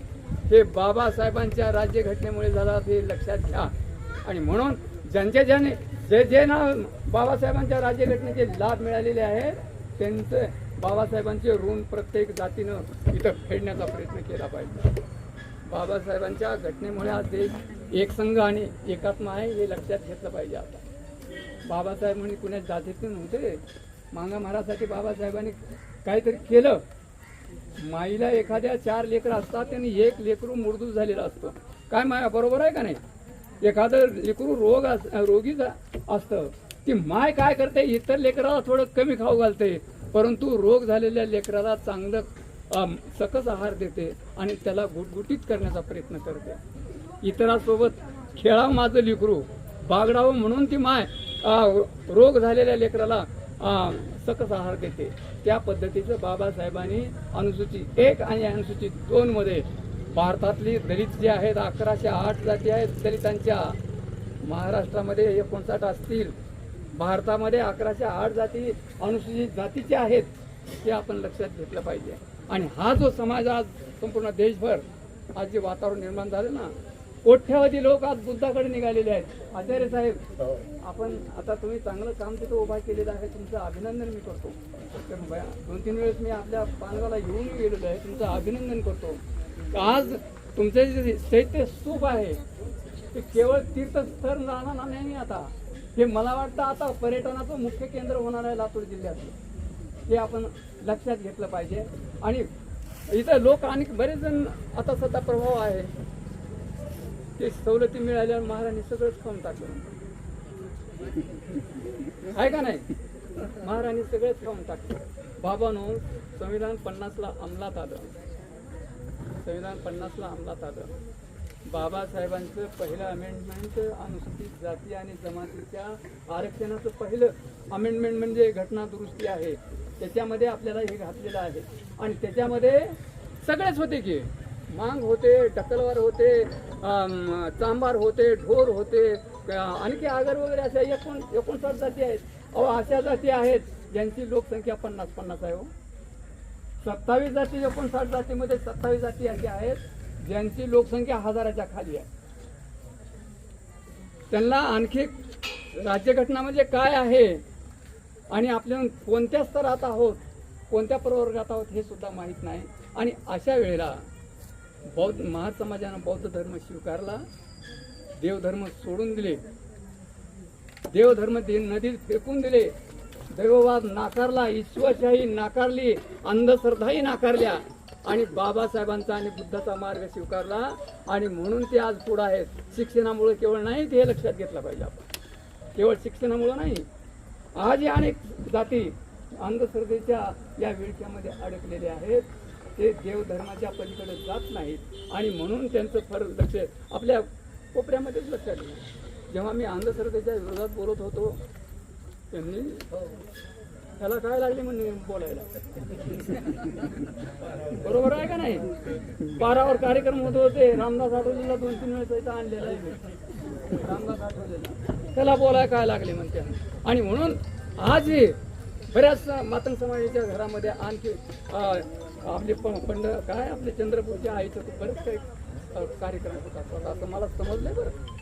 Speaker 6: हे बाबासाहेबांच्या राज्यघटनेमुळे झालात, हे लक्षात घ्या. आणि म्हणून जे ना बाबासाहेबांच्या राज्यघटनेचे लाभ मिळालेले आहेत त्यांचं बाबासाहेबांचे ऋण प्रत्येक जातीनं इथं फेडण्याचा प्रयत्न केला पाहिजे. बाबासाहेबांच्या घटनेमुळे आज देश एकसंघ आणि एकात्म आहे, हे लक्षात घेतलं पाहिजे. आता बाबासाहेब म्हणजे कुण्या जातीतून नव्हते, मांगा मारासाठी बाबासाहेबांनी काहीतरी केलं. माईला एखाद्या 4 लेकरं असतात, त्यांनी 1 लेकरू मृत्यू झालेला असतो. काय माया बरोबर आहे का नाही? एखादं लेकरू रोगी असतं, ती माय काय करते, इतर लेकराला थोडं कमी खाऊ घालते, परंतु रोग झालेल्या लेकराला चांगलं सकस आहार देते आणि त्याला गुटगुटीत करण्याचा प्रयत्न करते. इतरांसोबत खेळावं माझं लेकरू, बागडावं म्हणून ती माय रोग झालेल्या लेकराला सकस आहार देते. त्या पद्धतीचं बाबासाहेबांनी अनुसूचित 1 आणि अनुसूचित 2 मध्ये भारतातली दलित जे आहेत 1108 जाती आहेत दलितांच्या. महाराष्ट्रामध्ये 59 असतील. भारतामध्ये 1108 जाती अनुसूचित जातीच्या आहेत, ते आपण लक्षात घेतलं पाहिजे. आणि हा जो समाज आज संपूर्ण देशभर आज जे वातावरण निर्माण झालं ना, कोट्यावधी लोक आज बुद्धाकडे निघालेले आहेत. आचार्य साहेब, आपण आता तुम्ही चांगलं काम तिथं उभा केलेलं आहे, तुमचं अभिनंदन मी करतो. 2-3 वेळेस मी आपल्या पानगावला येऊन गेलेलो आहे, तुमचं अभिनंदन करतो. आज तुमचे जे चैत्य स्तूप आहे ते केवळ तीर्थस्थळ राहणार नाही. आता हे मला वाटतं आता पर्यटनाचं मुख्य केंद्र होणार आहे लातूर जिल्ह्यात. हे आपण लक्षात घेतलं पाहिजे. आणि इथं लोक आणि बरेच जण आता सध्या प्रभाव आहे ते सवलती मिळाल्यावर महाराणी सगळंच खाऊन टाकलं आहे का नाही. महाराणी सगळंच खाऊन टाकलं. बाबांनो, संविधान 50ला अंमलात आलं. संविधान 50ला अंमलात आलं. बाबासाहेबांचं पहिलं अमेंडमेंट अनुसूचित जाती आणि जमातीच्या आरक्षणाचं पहिलं अमेंडमेंट म्हणजे घटना दुरुस्ती आहे. त्याच्यामध्ये आपल्याला हे घातलेलं आहे. आणि त्याच्यामध्ये सगळेच होते की मांग होते, टकलवार होते, चांबार होते, ढोर होते, आणखी आगर वगैरे अशा 59 जाती आहेत. अशा जाती आहेत ज्यांची लोकसंख्या 50 आहे. 27 जाती 59 जातीमध्ये 27 जाती अशा आहेत ज्यांची लोकसंख्या 1000च्या खाली आहे. त्यांना आणखी राज्यघटना म्हणजे काय आहे आणि आपण कोणत्या स्तरात आहोत, कोणत्या प्रवर्गात आहोत हे सुद्धा माहीत नाही. आणि अशा वेळेला महार समाजानं बौद्ध धर्म स्वीकारला, देवधर्म सोडून दिले, देवधर्म नदीत फेकून दिले, दैववाद नाकारला, ईश्वरशाही नाकारली, अंधश्रद्धाही नाकारल्या आणि बाबासाहेबांचा आणि बुद्धाचा मार्ग स्वीकारला. आणि म्हणून ते आज पुढे आहेत. शिक्षणामुळे केवळ नाही, ते लक्षात घेतलं पाहिजे आपण. केवळ शिक्षणामुळे नाही, आजही अनेक जाती अंधश्रद्धेच्या या विळख्यामध्ये अडकलेले आहेत. ते देवधर्माच्या पलीकडे जात नाहीत आणि म्हणून त्यांचं फरक लक्ष आपल्या कोपऱ्यामध्येच लक्षात येईल. जेव्हा मी अंधश्रद्धेच्या विरोधात बोलत होतो त्यांनी त्याला काय लागले म्हणून बोलायला. बरोबर आहे का नाही. 12वर कार्यक्रम होत होते. रामदास आठवलेला 2-3 वेळेस इथं आणलेला आहे. रामदास आठवलेला त्याला बोलायला काय लागले म्हणते. आणि म्हणून आजही बऱ्याच मातंग समाजाच्या घरामध्ये आणखी आपले आपले चंद्रपूरच्या आईचं बरेच काही कार्यक्रम होतात असं मला समजलंय. बरं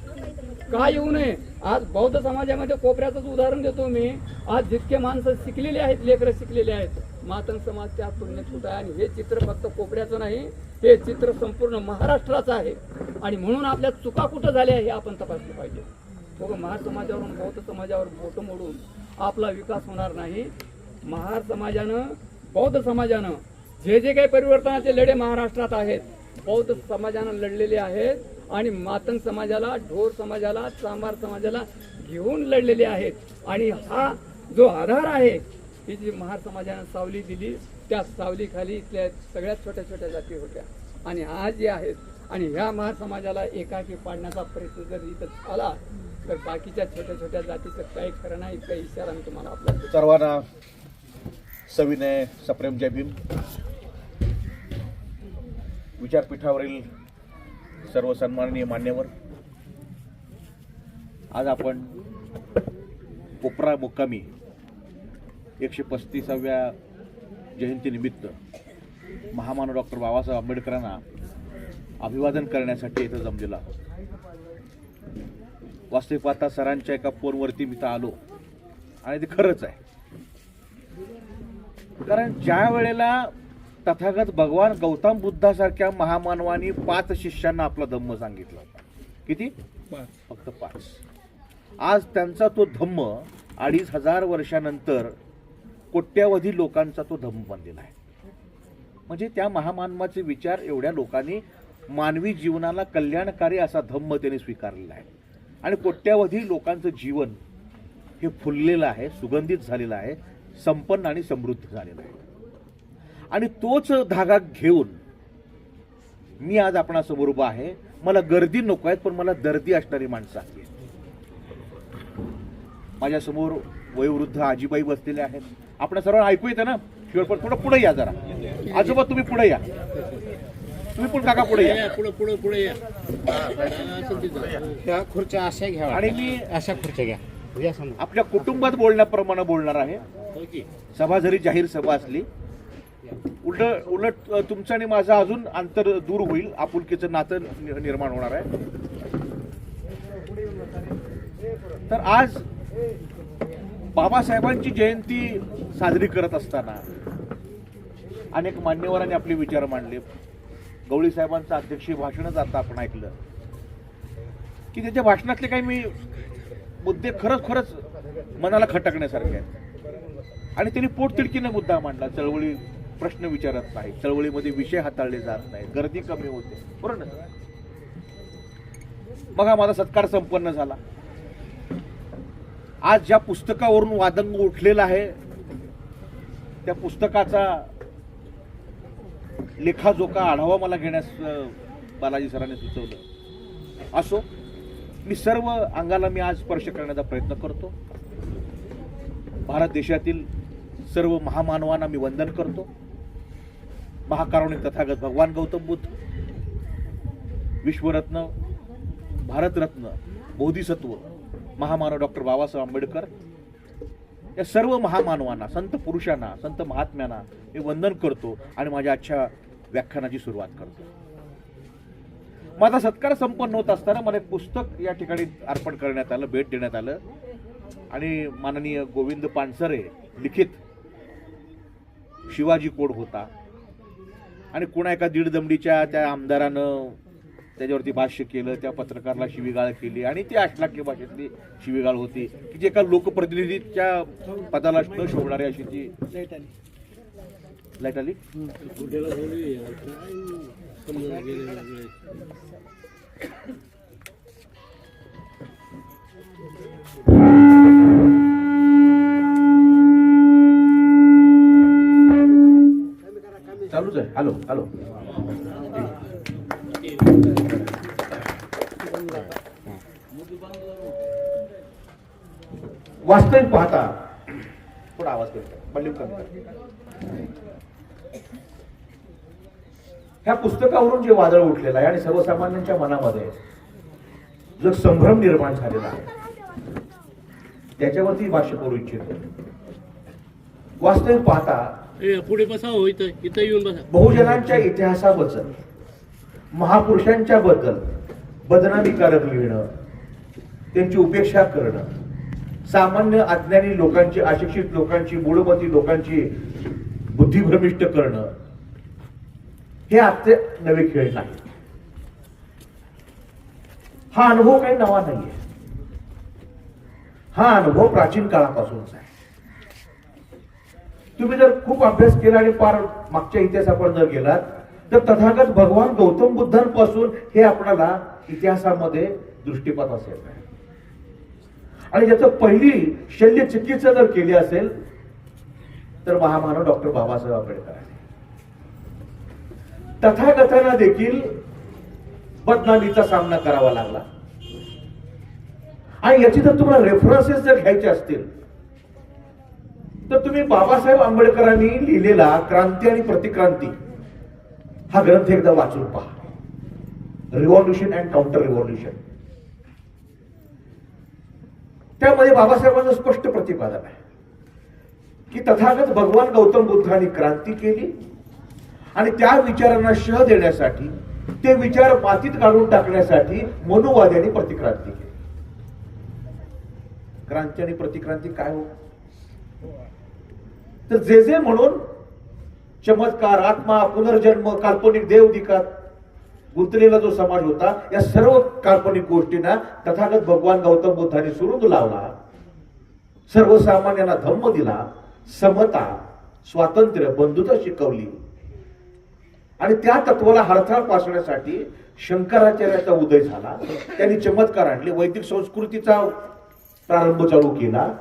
Speaker 6: का येऊ नये. आज बौद्ध समाजामध्ये कोपऱ्याचंच उदाहरण देतो मी. आज जितके माणसं शिकलेले आहेत, लेकरं शिकलेले आहेत, मातंग समाज त्या तुलनेत कुठं आहे. आणि हे चित्र फक्त कोपऱ्याचं नाही, हे चित्र संपूर्ण महाराष्ट्राचं आहे. आणि म्हणून आपल्या चुका कुठं झाल्या हे आपण तपासलं पाहिजे. बघा, महार समाजावरून बौद्ध समाजावर बोटं मोडून आपला विकास होणार नाही. महार समाजानं, बौद्ध समाजानं जे काही परिवर्तनाचे लढे महाराष्ट्रात आहेत, बौद्ध समाजानं लढलेले आहेत. आणि मातंग समाजाला, ढोर समाजाला, चांभार समाजाला घेऊन लढलेले आहेत. आणि हा जो आधार आहे, ही जी महार समाजानं सावली दिली, त्या सावलीखाली इथल्या सगळ्यात छोट्या छोट्या जाती होत्या. आणि आज जे आहेत, आणि ह्या महार समाजाला एकाकी पाडण्याचा प्रयत्न जर इथं आला तर बाकीच्या छोट्या छोट्या जातीचं काही खरं नाही. काही इशारा मी तुम्हाला आपल्या
Speaker 7: सर्वांना सविनय सप्रेम जय भीम. विचारपीठावरील सर्व सन्माननीय मान्यवर, आज आपण कोपरा मुक्कामी 135व्या जयंतीनिमित्त महामानव डॉक्टर बाबासाहेब आंबेडकरांना अभिवादन करण्यासाठी इथं जमलेलो आहोत. वास्तविक पाहता सरांच्या एका फोनवरती मी इथं आलो आणि ते खरंच आहे. कारण ज्या वेळेला तथागत भगवान गौतम बुद्धासारख्या महामानवानी 5 शिष्यांना आपला धम्म सांगितला होता. किती? फक्त 5. आज त्यांचा तो धम्म 2500 वर्षानंतर कोट्यावधी लोकांचा तो धम्म बनलेला आहे. म्हणजे त्या महामानवाचे विचार एवढ्या लोकांनी मानवी जीवनाला कल्याणकारी असा धम्म त्यांनी स्वीकारलेला आहे. आणि कोट्यावधी लोकांचं जीवन हे फुललेलं आहे, सुगंधित झालेलं आहे, संपन्न आणि समृद्ध झालेलं आहे. आणि तोच धागा घेऊन मी आज आपणासमोर उभा आहे. मला गर्दी नको आहे, पण मला दर्दी असणारी माणसं आहेत. माझ्यासमोर वयोवृद्ध आजीबाई बसलेले आहेत. आपण सर्वांना ऐकू येतं ना? पण थोडं पुढे या जरा. आजोबा तुम्ही पुढे या. तुम्ही पण काका पुढे या.
Speaker 2: पुढे या.
Speaker 1: त्या खुर्च्या अशा घ्या
Speaker 7: आणि मी
Speaker 1: अशा खुर्च्या घ्या. या समोर.
Speaker 7: आपल्या कुटुंबात बोलण्याप्रमाणे बोलणार आहे. सभा जरी जाहीर सभा असली, उलट तुमचं आणि माझं अजून अंतर दूर होईल, आपुलकीचं नातं निर्माण होणार आहे. तर आज बाबासाहेबांची जयंती साजरी करत असताना अनेक मान्यवरांनी आपले विचार मांडले. गवळी साहेबांचं अध्यक्षीय भाषणच आता आपण ऐकलं की त्याच्या भाषणातले काही मी मुद्दे खरंच मनाला खटकण्यासारखे आहेत. आणि त्यांनी पोटतिडकीने मुद्दा मांडला, चळवळी प्रश्न विचारत नाही, चळवळीमध्ये विषय हाताळले जात नाही, गर्दी कमी होते, बरोबर ना? मग हा माझा सत्कार संपन्न झाला. आज ज्या पुस्तकावरून वादंग उठलेला आहे त्या पुस्तकाचा लेखाजोखा आढावा मला घेण्यास बालाजी सरांनी सुचवलं. असो, मी सर्व अंगाला मी आज स्पर्श करण्याचा प्रयत्न करतो. भारत देशातील सर्व महामानवांना मी वंदन करतो. महाकारुणिक तथागत भगवान गौतम बुद्ध, विश्वरत्न, भारतरत्न, बोधिसत्व, महामानव डॉक्टर बाबासाहेब आंबेडकर, या सर्व महामानवांना, संत पुरुषांना, संत महात्म्यांना मी वंदन करतो आणि माझ्या आजच्या व्याख्यानाची सुरुवात करतो. माझा सत्कार संपन्न होत असताना मला एक पुस्तक या ठिकाणी अर्पण करण्यात आलं, भेट देण्यात आलं आणि माननीय गोविंद पानसरे लिखित शिवाजी कोड होता आणि कोणा एका दीड दमडीच्या त्या आमदारानं त्याच्यावरती भाष्य केलं, त्या पत्रकाराला शिवीगाळ केली आणि ती अश्लाघ्य भाषेतली शिवीगाळ होती की जे एका लोकप्रतिनिधीच्या पदाला न शोभणारी अशी ती. लाईट आली. चालूच आहे. Hello hello. वास्तविक पाहता थोडा आवाज करतो, वॉल्यूम कमी कर. ह्या पुस्तकावरून जे वादळ उठलेलं आहे आणि सर्वसामान्यांच्या मनामध्ये जो संभ्रम निर्माण झालेला आहे त्याच्यावरती भाष्य करू इच्छितो. वास्तविक पाहता
Speaker 6: पुढे बसा, हो इथं येऊन बसा.
Speaker 7: बहुजनांच्या इतिहासाबद्दल, महापुरुषांच्या बद्दल बदनामीकारक लिहिणं, त्यांची उपेक्षा करणं, सामान्य अज्ञानी लोकांची, अशिक्षित लोकांची, मूढमती लोकांची बुद्धिभ्रमिष्ट करणं हे आजचे नवे खेळ नाही. हा अनुभव काही नवा नाहीये. हा अनुभव प्राचीन काळापासूनचा आहे. तुम्ही जर खूप अभ्यास केला आणि फार मागच्या इतिहासावर जर गेलात तर तथागत भगवान गौतम बुद्धांपासून हे आपल्याला इतिहासामध्ये दृष्टिपात असेल आणि ज्याचं पहिली शल्य चिकित्सा जर केली असेल तर महामानव डॉक्टर बाबासाहेब आंबेडकर आहे. तथागतांना देखील बदनामीचा सामना करावा लागला आणि याची जर तुम्हाला रेफरन्सेस जर घ्यायचे असतील तर तुम्ही बाबासाहेब आंबेडकरांनी लिहिलेला क्रांती आणि प्रतिक्रांती हा ग्रंथ एकदा वाचून पहा. Revolution and counter revolution. त्यामध्ये बाबासाहेबांचं स्पष्ट प्रतिपादन आहे की तथागत भगवान गौतम बुद्धांनी क्रांती केली आणि त्या विचारांना शह देण्यासाठी, ते विचार मातीत काढून टाकण्यासाठी मनुवाद्यांनी प्रतिक्रांती केली. क्रांती आणि प्रतिक्रांती काय हो? तर जे जे म्हणून चमत्कार, आत्मा, पुनर्जन्म, काल्पनिक देवदिकात गुंतलेला जो समाज होता, या सर्व काल्पनिक गोष्टींना तथागत भगवान गौतम बुद्धांनी सुरुंग लावला. सर्वसामान्यांना धम्म दिला, समता, स्वातंत्र्य, बंधुता शिकवली आणि त्या तत्वाला हरथाळ पासण्यासाठी शंकराचार्याचा उदय झाला. त्यांनी चमत्कार आणले, वैदिक संस्कृतीचा प्रारंभ चालू केला.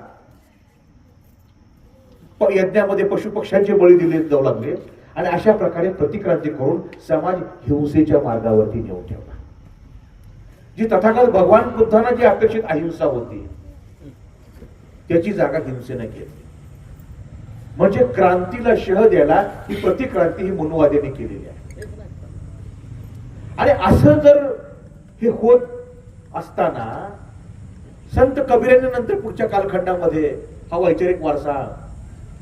Speaker 7: यज्ञामध्ये पशुपक्ष्यांचे बळी दिले जाऊ लागले आणि अशा प्रकारे प्रतिक्रांती करून समाज हिंसेच्या मार्गावरती नेऊन ठेवला. जी तथागत भगवान बुद्धांना जी अपेक्षित अहिंसा होती त्याची जागा हिंसेने घेतली. म्हणजे क्रांतीला शह द्यायला ही प्रतिक्रांती ही मनुवाद्यांनी केलेली आहे. आणि असं जर हे होत असताना संत कबीरांनी नंतर पुढच्या कालखंडामध्ये हा वैचारिक वारसा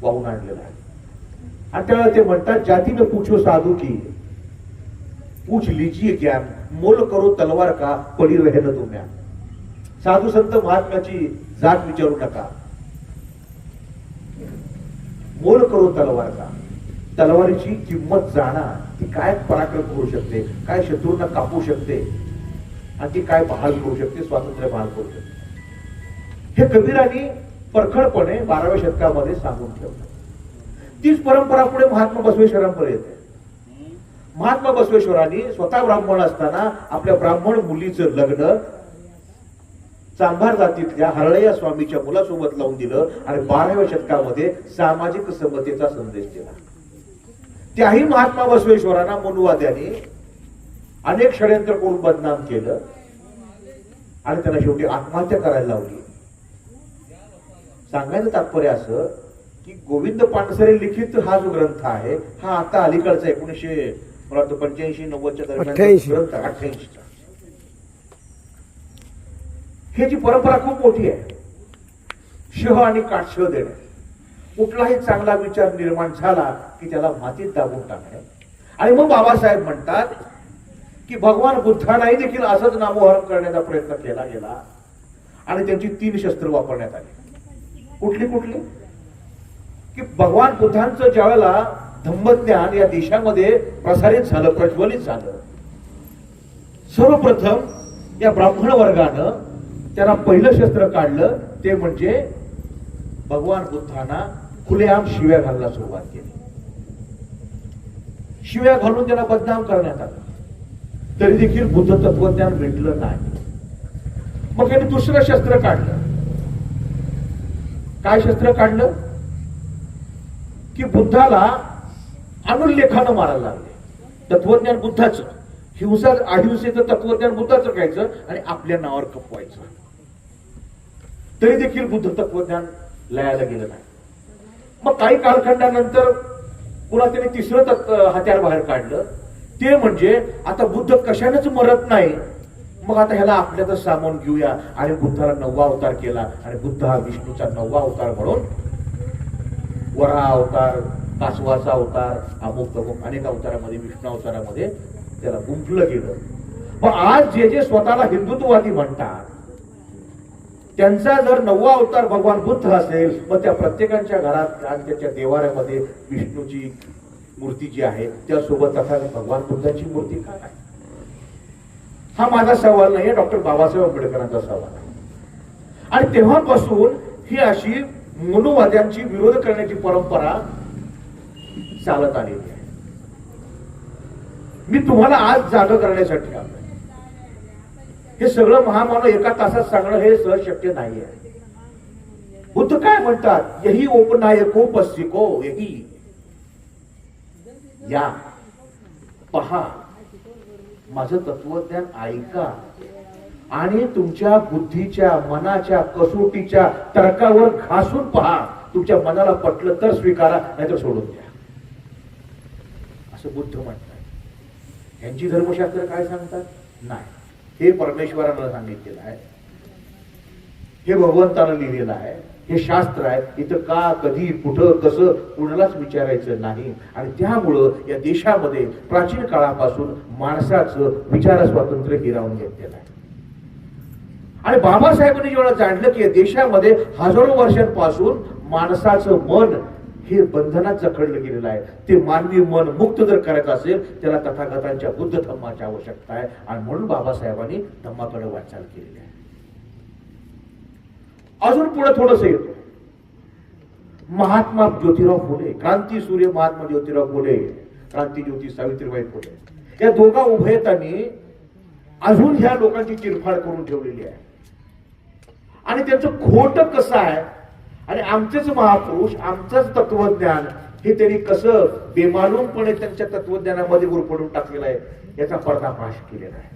Speaker 7: वाहून आणलेला आहे. आणि त्यावेळेला ते म्हणतात, जाती में पूछो साधू की, पूछ लीजिए ज्ञान, मोल करो तलवार का, पडी रहे न तुम्या. साधू संत महात्म्याची जात विचारू नका, मोल करो तलवार का. तलवारीची किंमत जाणा, ती काय पराक्रम करू शकते, काय शत्रूंना कापू शकते आणि ती काय बहाल करू शकते, स्वातंत्र्य बहाल करू शकते. हे कबीरांनी परखडपणे 12व्या शतकामध्ये सांगून ठेवलं. तीच परंपरा पुढे महात्मा बसवेश्वरांपर्यंत येते. महात्मा बसवेश्वरांनी स्वतः ब्राह्मण असताना आपल्या ब्राह्मण मुलीचं लग्न चांभार जातीतल्या हरळय्या स्वामीच्या मुलासोबत लावून दिलं आणि 12व्या शतकामध्ये सामाजिक समतेचा संदेश दिला. त्याही महात्मा बसवेश्वरांना मनुवाद्यांनी अनेक षडयंत्र करून बदनाम केलं आणि त्यांना शेवटी आत्महत्या करायला लावली. सांगायचं तात्पर्य असं की गोविंद पानसरे लिखित हा जो ग्रंथ आहे हा आता अलीकडचा 1985-90च्या दरम्यान ग्रंथ 88चा. ही जी परंपरा खूप मोठी आहे, शह आणि काटशह देणे. कुठलाही चांगला विचार निर्माण झाला की त्याला मातीत दाबून टाकणे. आणि मग बाबासाहेब म्हणतात की भगवान बुद्धांनाही देखील असंच नामोहरण करण्याचा प्रयत्न केला गेला आणि त्यांची 3 शस्त्र वापरण्यात आली. कुठली कुठली? की भगवान बुद्धांचं ज्या वेळेला धम्मज्ञान या देशामध्ये प्रसारित झालं, प्रज्वलित झालं, सर्वप्रथम या ब्राह्मण वर्गानं त्यांना पहिलं शस्त्र काढलं ते म्हणजे भगवान बुद्धांना खुलेआम शिव्या घालायला सुरुवात केली. शिव्या घालून त्यांना बदनाम करण्यात आलं. तरी देखील बुद्ध तत्वज्ञान भेटलं नाही. मग त्यांनी दुसरं शस्त्र काढलं. काय शस्त्र काढलं? की बुद्धाला अनुल्लेखानं मारायला लागले. तत्वज्ञान बुद्धाचं, अहिंसेचं तत्वज्ञान बुद्धाचं खायचं आणि आपल्या नावावर कपवायचं. तरी देखील बुद्ध तत्वज्ञान लयाला गेलं नाही. मग काही कालखंडानंतर पुन्हा त्याने तिसरं हत्यार बाहेर काढलं. ते म्हणजे आता बुद्ध कशानेच मरत नाही, मग आता ह्याला आपल्यातच सामावून घेऊया आणि बुद्धाला 9वा अवतार केला. आणि बुद्ध हा विष्णूचा 9वा अवतार म्हणून वराह अवतार, कासवाचा अवतार, अमुक तमुक अनेक अवतारामध्ये, विष्णू अवतारामध्ये त्याला गुंफलं गेलं. मग आज जे जे स्वतःला हिंदुत्ववादी म्हणतात त्यांचा जर 9वा अवतार भगवान बुद्ध असेल, मग त्या प्रत्येकाच्या घरात आणि त्याच्या देवाऱ्यामध्ये विष्णूची मूर्ती जी आहे त्यासोबत तथागत भगवान बुद्धाची मूर्ती का नाही? हा माझा सवाल नाहीये, डॉक्टर बाबासाहेब आंबेडकरांचा सवाल आहे. आणि तेव्हापासून ही अशी मनुवाद्यांची विरोध करण्याची परंपरा चालत आलेली आहे. मी तुम्हाला आज जाग करण्यासाठी आलोय. हे सगळं महामानव एका तासात सांगणं हे सहज शक्य नाहीये. बुद्ध काय म्हणतात? यही उपनायको पस्सिको, यही या पहा, माझं तत्वज्ञान ऐका आणि तुमच्या बुद्धीच्या मनाच्या कसोटीच्या तर्कावर घासून पहा. तुमच्या मनाला पटलं तर स्वीकारा, नाहीतर सोडून द्या, असं बुद्ध म्हणतात. यांची धर्मशास्त्र काय सांगतात? नाही, हे परमेश्वरानं सांगितलेलं आहे, हे भगवंतानं लिहिलेलं आहे, हे शास्त्र आहे. इथं का, कधी, कुठं, कसं कुणालाच विचारायचं नाही. आणि त्यामुळं या देशामध्ये प्राचीन काळापासून माणसाचं विचार स्वातंत्र्य हिरावून घेतलेलं आहे. आणि बाबासाहेबांनी जेव्हा जाणलं की या देशामध्ये हजारो वर्षांपासून माणसाचं मन हे बंधनात जखडलं गेलेलं आहे, ते मानवी मन मुक्त जर करायचं असेल त्याला तथागतांच्या बुद्ध धम्माची आवश्यकता आहे. आणि म्हणून बाबासाहेबांनी धम्माकडे वाटचाल केलेली आहे. अजून पुढे थोडंसं येतो. महात्मा ज्योतिराव फुले, क्रांती सूर्य महात्मा ज्योतिराव फुले, क्रांती ज्योती सावित्रीबाई फुले, या दोघा उभयतांनी अजून ह्या लोकांची चिरफाड करून ठेवलेली आहे. आणि त्यांचं खोट कसं आहे आणि आमचेच महापुरुष, आमचंच तत्वज्ञान हे त्यांनी कसं बेमालूमपणे त्यांच्या तत्वज्ञानामध्ये गुरफडून टाकलेलं आहे याचा पर्दाफाश केलेला आहे.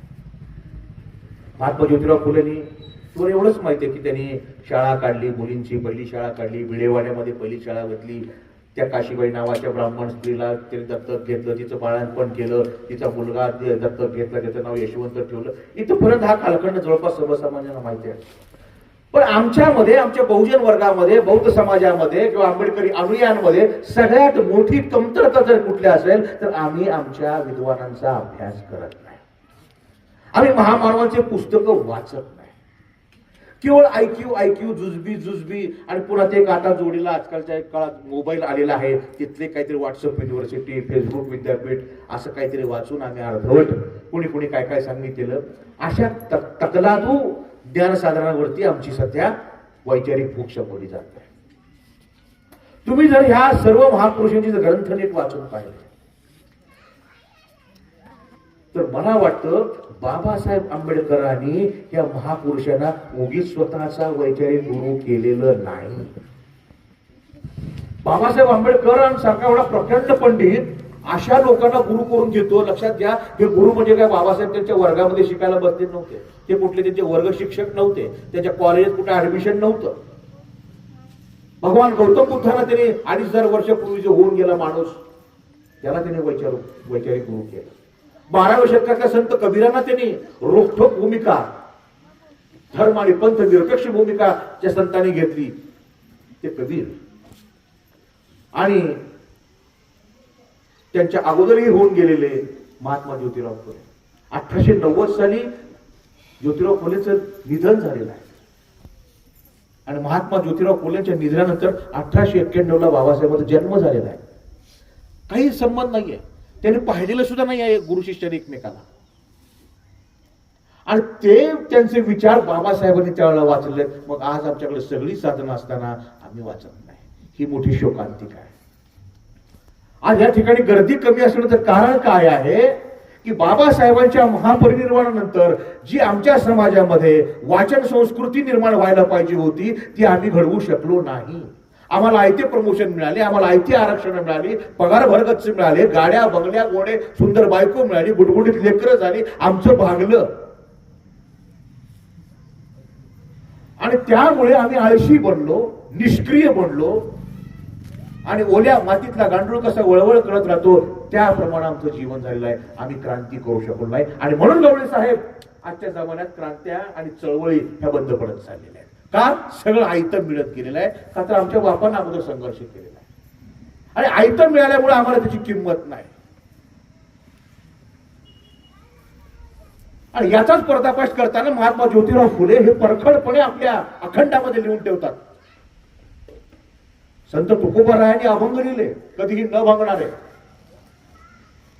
Speaker 7: महात्मा ज्योतिराव फुलेंनी तुम्हाला एवढंच माहिती आहे की त्यांनी शाळा काढली, मुलींची पहिली शाळा काढली, विडेवाड्यामध्ये पहिली शाळा घेतली. त्या काशीबाई नावाच्या ब्राह्मण स्त्रीला त्यांनी दत्तक घेतलं, तिचं बाळणपण केलं, तिचा मुलगा दत्तक घेतला, त्याचं नाव यशवंत ठेवलं. इथपर्यंत हा कालखंड जवळपास सर्वसामान्यांना माहिती आहे. पण आमच्यामध्ये, आमच्या बहुजन वर्गामध्ये, बौद्ध समाजामध्ये किंवा आंबेडकरी अनुयायांमध्ये सगळ्यात मोठी कमतरता जर कुठली असेल तर आम्ही आमच्या विद्वानांचा अभ्यास करत नाही. आम्ही महामानवांचे पुस्तकं वाचत नाही. केवळ ऐक्यू जुजबी आणि पुन्हा ते आता जोडीला आजकालच्या काळात मोबाईल आलेला आहे, तिथले काहीतरी व्हॉट्सअप युनिव्हर्सिटी, फेसबुक विद्यापीठ असं काहीतरी वाचून आम्ही अर्धवट कुणी काय सांगितलेलं अशा तकलादू ज्ञानसाधनावरती आमची सध्या
Speaker 8: वैचारिक भूक संपवली जाते. तुम्ही जर ह्या सर्व महापुरुषांची जर ग्रंथ नीट वाचून पाहिले तर मला वाटतं बाबासाहेब आंबेडकरांनी या महापुरुषांना उगीच स्वतःचा वैचारिक गुरु केलेलं नाही. बाबासाहेब आंबेडकरांसारखा एवढा प्रचंड पंडित अशा लोकांना गुरु करून घेतो. लक्षात घ्या, हे गुरु म्हणजे काय बाबासाहेब त्यांच्या वर्गामध्ये शिकायला बसले नव्हते. ते कुठले त्यांचे वर्ग शिक्षक नव्हते. त्यांच्या कॉलेजात कुठे ऍडमिशन नव्हतं. भगवान गौतम बुद्धांना त्याने 2500 वर्षापूर्वी जो होऊन गेला माणूस त्याला त्याने वैचारिक गुरु केला. 12व्या शतकातल्या संत कबीरांना त्यांनी रोखठोक भूमिका, धर्म आणि पंथ निरपेक्ष भूमिका ज्या संतांनी घेतली ते कबीर. आणि त्यांच्या अगोदरही होऊन गेलेले महात्मा ज्योतिराव फुले. 1890 साली ज्योतिराव फुलेचं निधन झालेलं आहे. आणि महात्मा ज्योतिराव फुलेंच्या निधनानंतर 1891 बाबासाहेबांचा जन्म झालेला आहे. काही संबंध नाहीये. त्यांनी पाहिलेलं सुद्धा नाही आहे गुरु शिष्य एकमेकाला. आणि ते त्यांचे विचार बाबासाहेबांनी त्यावेळेला वाचले. मग आज आमच्याकडे सगळी साधनं असताना आम्ही वाचत नाही, ही मोठी शोकांतिका आहे. आज या ठिकाणी गर्दी कमी असण्याचं कारण काय आहे की बाबासाहेबांच्या महापरिनिर्वाणानंतर जी आमच्या समाजामध्ये वाचन संस्कृती निर्माण व्हायला पाहिजे होती ती आम्ही घडवू शकलो नाही. आम्हाला आयते प्रमोशन मिळाले, आम्हाला आयती आरक्षण मिळाली, पगार भरगच्च मिळाले, गाड्या बंगल्या गोडे सुंदर बायको मिळाली, गुटगुटीत लेकरं झाली, आमचं भागलं. आणि त्यामुळे आम्ही आळशी बनलो, निष्क्रिय बनलो. आणि ओल्या मातीतला गांडूळ कसा वळवळ करत राहतो त्याप्रमाणे आमचं जीवन झालेलं आहे. आम्ही क्रांती करू शकलो नाही. आणि म्हणून गवळी साहेब आजच्या जमान्यात क्रांत्या आणि चळवळी ह्या बंद पडत चाललेल्या आहेत. का? सगळं आयतं मिळत गेलेलं आहे. का तर आमच्या बापांना अगोदर संघर्ष केलेला आहे आणि आयतं मिळाल्यामुळे आम्हाला त्याची किंमत नाही. आणि याचाच पर्दाफाश करताना महात्मा ज्योतिराव फुले हे परखडपणे आपल्या अखंडामध्ये लिहून ठेवतात. संत तुकोबारायांनी अभंग लिहिले, कधीही न भांगणारे.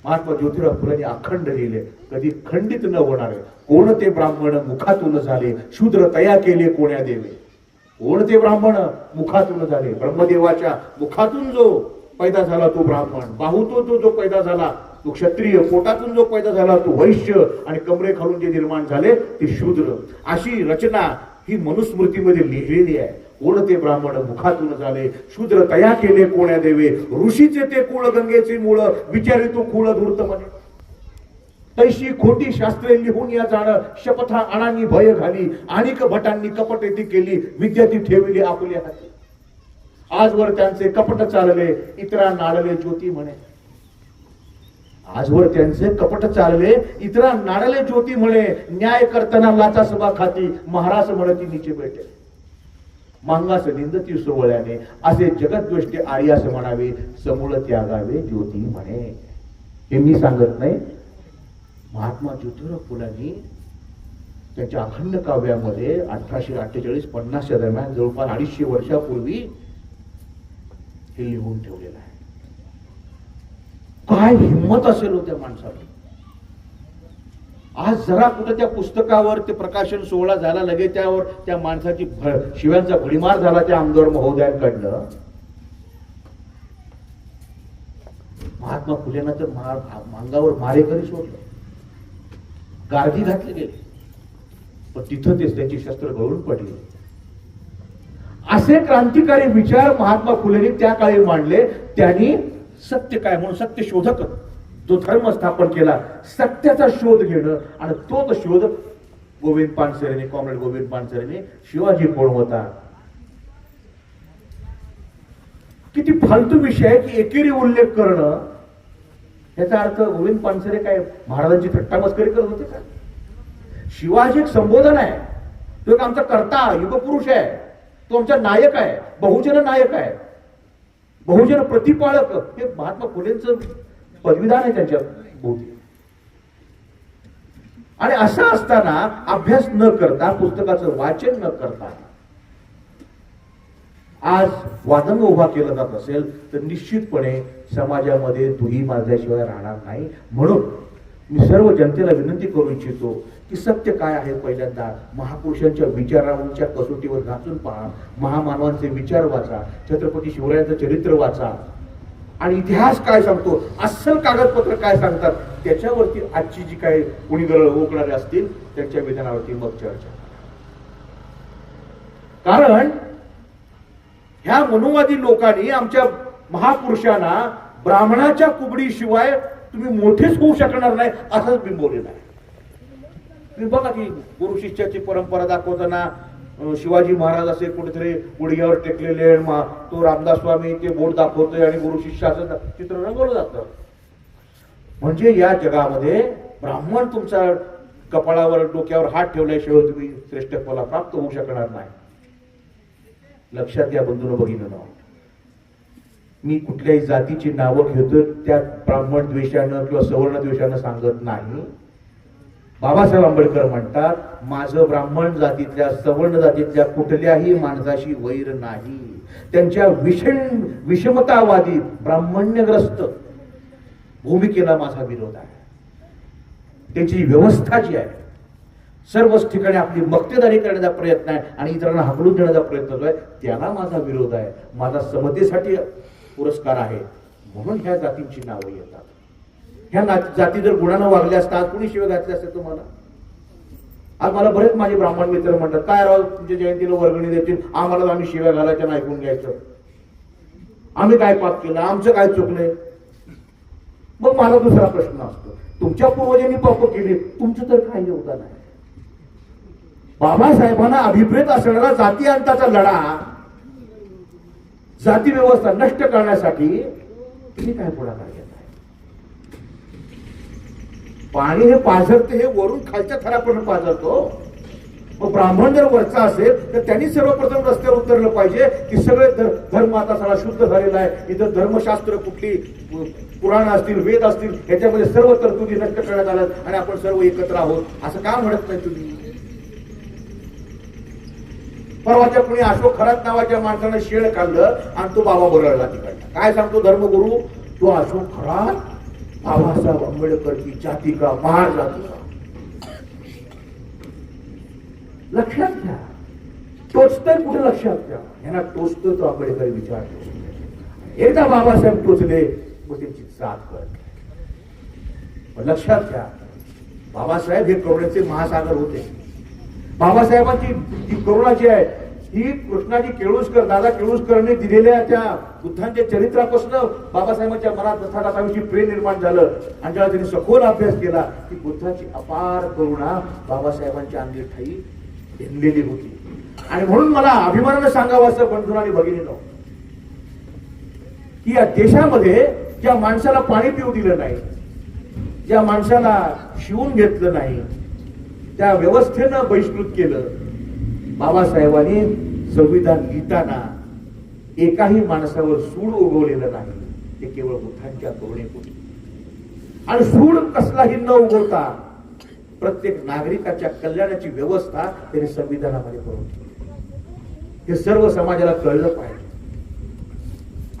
Speaker 8: महात्मा ज्योतिराव फुलेंनी अखंड लिहिले, कधी खंडित न होणारे. कोणते ब्राह्मण मुखातून झाले, शूद्र तया केले कोण्या देवे. कोणते ब्राह्मण मुखातून झाले, ब्रह्मदेवाच्या मुखातून जो पैदा झाला तो ब्राह्मण, बाहुतो जो पैदा झाला तो क्षत्रिय, पोटातून जो पैदा झाला तो वैश्य, आणि कमरे खालून जे निर्माण झाले ते शूद्र. अशी रचना ही मनुस्मृतीमध्ये लिहिलेली आहे. कोणते ब्राह्मण मुखातून झाले, शूद्र तया केले कोण्या देवे. ऋषीचे ते कुळ गंगेचे मूळ, विचारी तो कुळ धूर्त म्हणे. तैशी खोटी शास्त्रे लिहून या जाणं, शपथा अणांनी भय घाली. आणिक भटांनी कपट येथे केली, विद्या ती ठेवली आपल्या हाती. आजवर त्यांचे कपट चालले, इतरा नाडले ज्योती म्हणे. आजवर त्यांचे कपट चालले, इतरा नाडले ज्योती म्हणे. न्याय करताना लाचा सभा खाती, महाराज म्हणती नीचे बैठे. मांगास निंदती सोवळ्याने, असे जगद्दृष्टी आर्यास म्हणावे. समूळ त्यागावे ज्योती म्हणे. हे मी सांगत नाही, महात्मा ज्योतिराव फुलांनी त्यांच्या अखंड काव्यामध्ये 1848-50 दरम्यान जवळपास 250 वर्षापूर्वी हे लिहून ठेवलेलं आहे. काय हिंमत असेल हो त्या माणसाला. आज जरा कुठं त्या पुस्तकावर ते प्रकाशन सोहळा झाला, लगेच त्यावर त्या माणसाची शिव्यांचा भडीमार झाला त्या आमदार महोदयांकडनं. महात्मा फुलेंना तर मांगावर मारेकरी सोडलं, गारदी घातले गेले, पण तिथं तेच त्यांची शस्त्र गळून पडली. असे क्रांतिकारी विचार महात्मा फुलेंनी त्या काळी मांडले. त्यांनी सत्य काय म्हणून सत्यशोधक जो धर्म स्थापन केला, सत्याचा शोध घेणं. आणि तोच शोध गोविंद पानसरेने, कॉम्रेड गोविंद पानसरेने शिवाजी कोण होता. किती फालतू विषय आहे की एकेरी उल्लेख करणं. याचा अर्थ गोविंद पानसरे काय महाराजांची थट्टा मस्करी करत होते का? शिवाजी एक संबोधन आहे, तो एक आमचा कर्ता युगपुरुष आहे, तो आमचा नायक आहे, बहुजन नायक आहे, बहुजन प्रतिपाळक. हे महात्मा फुलेंचं पदवीदान आहे त्यांच्या भोवती. आणि असं असताना अभ्यास न करता, पुस्तकाचं वाचन न करता आज वादंग उभा केला जात असेल तर निश्चितपणे समाजामध्ये दुही माजल्याशिवाय राहणार नाही. म्हणून मी सर्व जनतेला विनंती करू इच्छितो की सत्य काय आहे पहिल्यांदा महापुरुषांच्या विचारांच्या कसोटीवर घासून पहा, महामानवांचे विचार वाचा, छत्रपती शिवरायांचं चरित्र वाचा आणि इतिहास काय सांगतो, अस्सल कागदपत्र काय सांगतात त्याच्यावरती आजची जी काय कोणी गरळ ओकणारे असतील त्यांच्या विधानावरती मग चर्चा. कारण ह्या मनुवादी लोकांनी आमच्या महापुरुषांना ब्राह्मणाच्या कुबडीशिवाय तुम्ही मोठेच होऊ शकणार नाही असंच बिंबवलेलं आहे. तुम्ही बघा की गुरु शिष्याची परंपरा दाखवताना शिवाजी महाराज असे कुठेतरी गुडघ्यावर टेकलेले तो रामदास स्वामी ते बोट दाखवतोय आणि गुरु शिष्याचं चित्र रंगवलं जातं. म्हणजे या जगामध्ये ब्राह्मण तुमच्या कपाळावर डोक्यावर हात ठेवल्याशिवाय तुम्ही श्रेष्ठत्वाला प्राप्त होऊ शकणार नाही. लक्षात या बंधून बघितलं ना, मी कुठल्याही जातीची नावं घेतो त्या ब्राह्मण द्वेषानं किंवा सवर्ण द्वेषानं सांगत नाही. बाबासाहेब आंबेडकर म्हणतात माझं ब्राह्मण जातीतल्या सवर्ण जातीतल्या कुठल्याही माणसाशी वैर नाही. त्यांच्या विषमतावादी ब्राह्मण्यग्रस्त भूमिकेला माझा विरोध आहे. त्यांची व्यवस्था जी आहे सर्वच ठिकाणी आपली मक्तेदारी करण्याचा प्रयत्न आहे आणि इतरांना हाकलून देण्याचा प्रयत्न जो आहे त्याला माझा विरोध आहे. माझा समतेसाठी पुरस्कार आहे म्हणून ह्या जातींची नावं येतात. ह्या जाती जर गुणानं वागल्या असतात कुणी शिवाय घातले असते तुम्हाला. आज मला बरेच माझे ब्राह्मण मित्र म्हणतात काय राव तुमच्या जयंतीला वर्गणी देतील आम्हाला आम्ही शिव्या घालायच्या नाही ऐकून घ्यायचं, आम्ही काय पाप केलं, आमचं काय चुकलंय. मग मला दुसरा प्रश्न असतो तुमच्या पूर्वजांनी पाप केली तुमचं तर काय योगदान आहे. बाबासाहेबांना अभिप्रेत असणारा जाती अंताचा लढा जाती व्यवस्था नष्ट करण्यासाठी तुम्ही काय पुढाकार घेताय. पाणी हे पाझरते हे वरून खालच्या थरापर्यंत पाझरतो. मग ब्राह्मण जर वरचा असेल तर त्यांनी सर्वप्रथम रस्त्यावर उतरलं पाहिजे की सगळे धर्म आता सगळा शुद्ध झालेला आहे. इथं धर्मशास्त्र कुठली पुराण असतील वेद असतील ह्याच्यामध्ये सर्व तरतुदी नष्ट करण्यात आल्यात आणि आपण सर्व एकत्र आहोत असं का म्हणत नाही तुम्ही. परवाच्या कुणी अशोक खरात नावाच्या माणसानं शेळ खाल्लं आणि तो बाबा बोलायला तिकडनं काय सांगतो धर्मगुरू तो अशोक खरात बाबासाहेब आंबेडकर की जाती का महार जाती का. लक्षात घ्या टोचतोय कुठे लक्षात घ्या यांना टोचतोय तो आंबेडकर विचार. एकदा बाबासाहेब टोचले मग त्यांची जात कळते. लक्षात घ्या बाबासाहेब हे करुणेचे महासागर होते. बाबासाहेबांची जी करुणा जी आहे ही कृष्णाजी केळुसकर दादा केळुसकरने दिलेल्या त्या बुद्धांच्या चरित्रापासून बाबासाहेबांच्या मनात तथागताविषयी प्रेम निर्माण झालं आणि जेव्हा त्यांनी सखोल अभ्यास केला की बुद्धाची अपार करुणा बाबासाहेबांच्या अंगी ठाई भिनलेली होती. आणि म्हणून मला अभिमानानं सांगावं असं बंधूंनो आणि भगिनींनो की या देशामध्ये ज्या माणसाला पाणी पिऊ दिलं नाही, ज्या माणसाला शिवून घेतलं नाही, त्या व्यवस्थेनं बहिष्कृत केलं. बाबासाहेबांनी संविधान लिहिताना एकाही माणसावर सूड उगवलेलं नाही. ते केवळ बुद्धांच्या करुणेपोटी आणि सूड कसलाही न उगवता प्रत्येक नागरिकाच्या कल्याणाची व्यवस्था त्यांनी संविधानामध्ये करून ठेवली. हे सर्व समाजाला कळलं पाहिजे.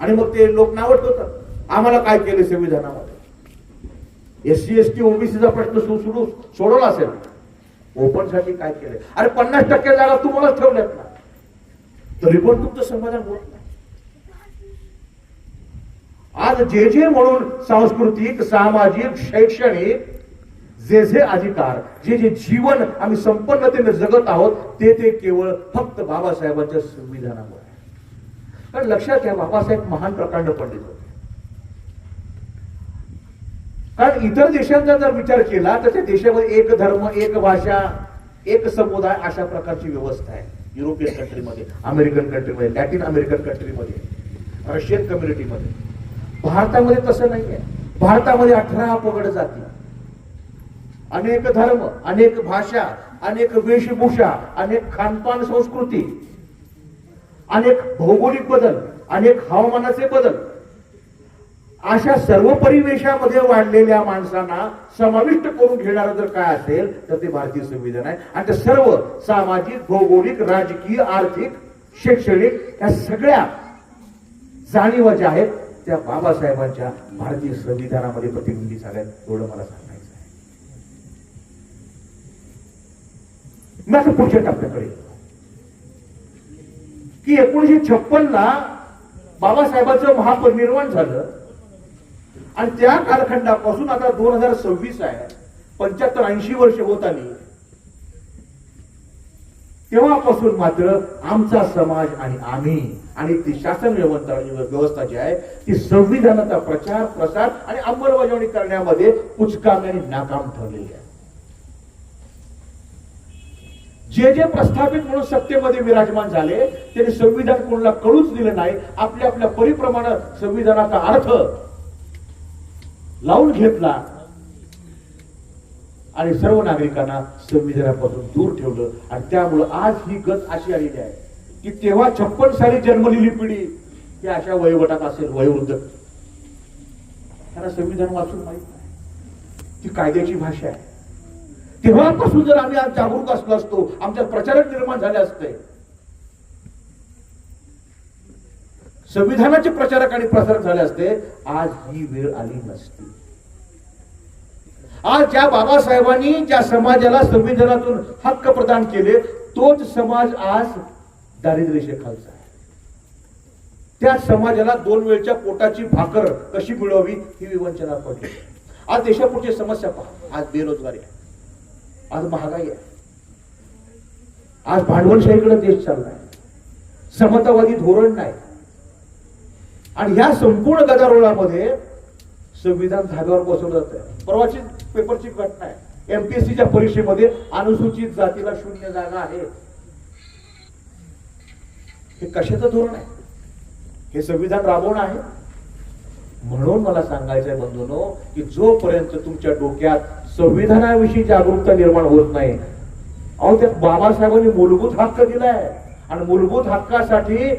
Speaker 8: आणि मग ते लोक नावट होतात आम्हाला काय केलं संविधानामध्ये. SC ST OBCचा प्रश्न सोडवला असेल ओपन साठी काय केलंय. अरे 50% जागा तुम्हालाच ठेवल्यात ना तरी पण तुमचं समाधान होत नाही. आज जे म्हणून सांस्कृतिक सामाजिक शैक्षणिक जे अधिकार जे जीवन आम्ही संपन्नतेने जगत आहोत ते केवळ फक्त बाबासाहेबांच्या संविधानामुळे. कारण लक्षात घ्या बाबासाहेब महान प्रकांड पंडित होते. कारण इतर देशांचा जर विचार केला तर त्या देशामध्ये एक धर्म एक भाषा एक समुदाय अशा प्रकारची व्यवस्था आहे. युरोपियन कंट्रीमध्ये, अमेरिकन कंट्रीमध्ये, लॅटिन अमेरिकन कंट्रीमध्ये, रशियन कम्युनिटीमध्ये. भारतामध्ये तसं नाही आहे. भारतामध्ये 18 पगड जाती, अनेक धर्म, अनेक भाषा, अनेक वेशभूषा, अनेक खानपान संस्कृती, अनेक भौगोलिक बदल, अनेक हवामानाचे बदल अशा सर्व परिवेशामध्ये वाढलेल्या माणसांना समाविष्ट करून घेणारं जर काय असेल तर ते भारतीय संविधान आहे. आणि ते सर्व सामाजिक भौगोलिक राजकीय आर्थिक शैक्षणिक या सगळ्या जाणीवा ज्या आहेत त्या बाबासाहेबांच्या भारतीय संविधानामध्ये प्रतिबिंबित झाल्या. एवढं मला सांगायचं आहे. मी आता पुढच्या टप्प्याकडे येतो. की 1956 ला बाबासाहेबांचं महापरिनिर्वाण झालं आणि त्या कालखंडापासून आता 2026 आहे, 75-80 वर्ष होत आली. तेव्हापासून मात्र आमचा समाज आणि आम्ही आणि ती शासन व्यवस्था जी आहे ती संविधानाचा प्रचार प्रसार आणि अंमलबजावणी करण्यामध्ये कुचकामी आणि नाकाम ठरलेली आहे. जे जे प्रस्थापित म्हणून सत्तेमध्ये विराजमान झाले त्यांनी संविधान कोणाला कळूच दिलं नाही. आपल्या आपल्या परिप्रमाणे संविधानाचा अर्थ लावून घेतला आणि सर्व नागरिकांना संविधानापासून दूर ठेवलं. आणि त्यामुळं आज ही गत अशी आलेली आहे की तेव्हा 56 साली जन्मलेली पिढी ही अशा वयोगटात असेल, वयोवृद्ध, त्यांना संविधान वाचून माहित नाही. ती कायद्याची भाषा आहे. तेव्हापासून जर आम्ही आज जागरूक असलो असतो, आमच्यात प्रचारक निर्माण झाले असते, संविधानाचे प्रचारक आणि प्रसारक झाले असते, आज ही वेळ आली नसती. आज ज्या बाबासाहेबांनी ज्या समाजाला संविधानातून हक्क प्रदान केले तोच समाज आज दारिद्र्यरेषेखालचा आहे. त्या समाजाला 2 वेळच्या पोटाची भाकर कशी मिळवावी ही विवंचना पडली. आज देशापुढची समस्या पहा. आज बेरोजगारी आहे, आज महागाई आहे, आज भांडवलशाहीकडे देश चाललाय, समतावादी धोरण नाही. आणि ह्या संपूर्ण गदारोळामध्ये संविधान धाब्यावर बसवलं जात आहे. परवाची पेपरची घटना आहे, एमपीएससीच्या परीक्षेमध्ये अनुसूचित जातीला 0 जागा आहे. हे कशाचं धोरण आहे? हे संविधान राबवणं आहे. म्हणून मला सांगायचं आहे बंधूंनो की जोपर्यंत तुमच्या डोक्यात संविधानाविषयी जागरूकता निर्माण होत नाही, अहो त्या बाबासाहेबांनी मूलभूत हक्क दिलाय आणि मूलभूत हक्कासाठी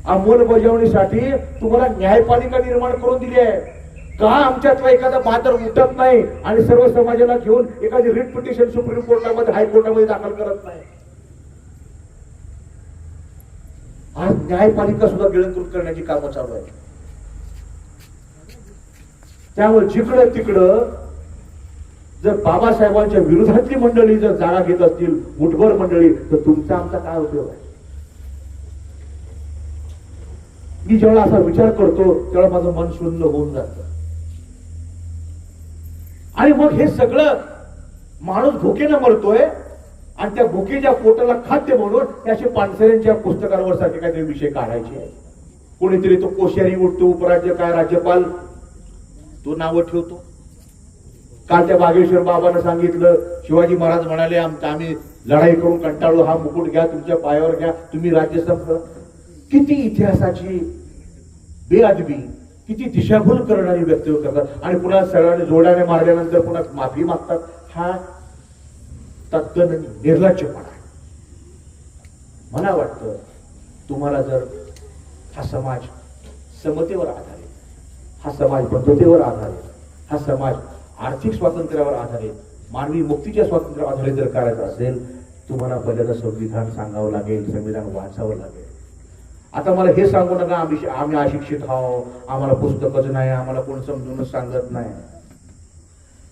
Speaker 8: अंमलबजावणीसाठी तुम्हाला न्यायपालिका निर्माण करून दिली आहे. का आमच्यातला एखादा बादर उठत नाही आणि सर्व समाजाला घेऊन एखादी रिट पिटिशन सुप्रीम कोर्टामध्ये हायकोर्टामध्ये दाखल करत नाही? आज न्यायपालिका सुद्धा गिळंकृत करण्याची कामं चालू आहेत. त्यामुळे जिकडं तिकडं जर बाबासाहेबांच्या विरोधातली मंडळी जर जागा घेत असतील, मुठभर मंडळी, तर तुमचा आमचा काय उपयोग आहे? मी जेव्हा असा विचार करतो तेव्हा माझं मन शून्य होऊन जातं. आणि मग हे सगळं माणूस भुकेनं मरतोय आणि त्या भुकेच्या पोटाला खाद्य म्हणून त्याचे पानसऱ्यांच्या पुस्तकांवर सारखे काहीतरी विषय काढायचे आहे. कोणीतरी तो कोश्यारी उठतो, उपराज्य काय राज्यपाल तो नावं ठेवतो. काल त्या बागेश्वर बाबांना सांगितलं, शिवाजी महाराज म्हणाले आम्ही लढाई करून कंटाळलो, हा मुकुट घ्या, तुमच्या पायावर घ्या, तुम्ही राज्य संपलं. किती इतिहासाची बेअदबी, किती दिशाभूल करणारी वक्तव्य करतात आणि पुन्हा सगळ्यांनी जोड्याने मारल्यानंतर पुन्हा माफी मागतात. हा तद्दन निर्लज्जपणा आहे. मला वाटतं तुम्हाला जर हा समाज समतेवर आधारित, हा समाज बंधुतेवर आधारित, हा समाज आर्थिक स्वातंत्र्यावर आधारित, मानवी मुक्तीच्या स्वातंत्र्यावर आधारित जर करायचं असेल, तुम्हाला पहिल्यांदा संविधान सांगावं लागेल, संविधान वाचावं लागेल. आता मला हे सांगू नका आम्ही अशिक्षित आहोत, आम्हाला पुस्तकच नाही, आम्हाला कोण समजूनच सांगत नाही.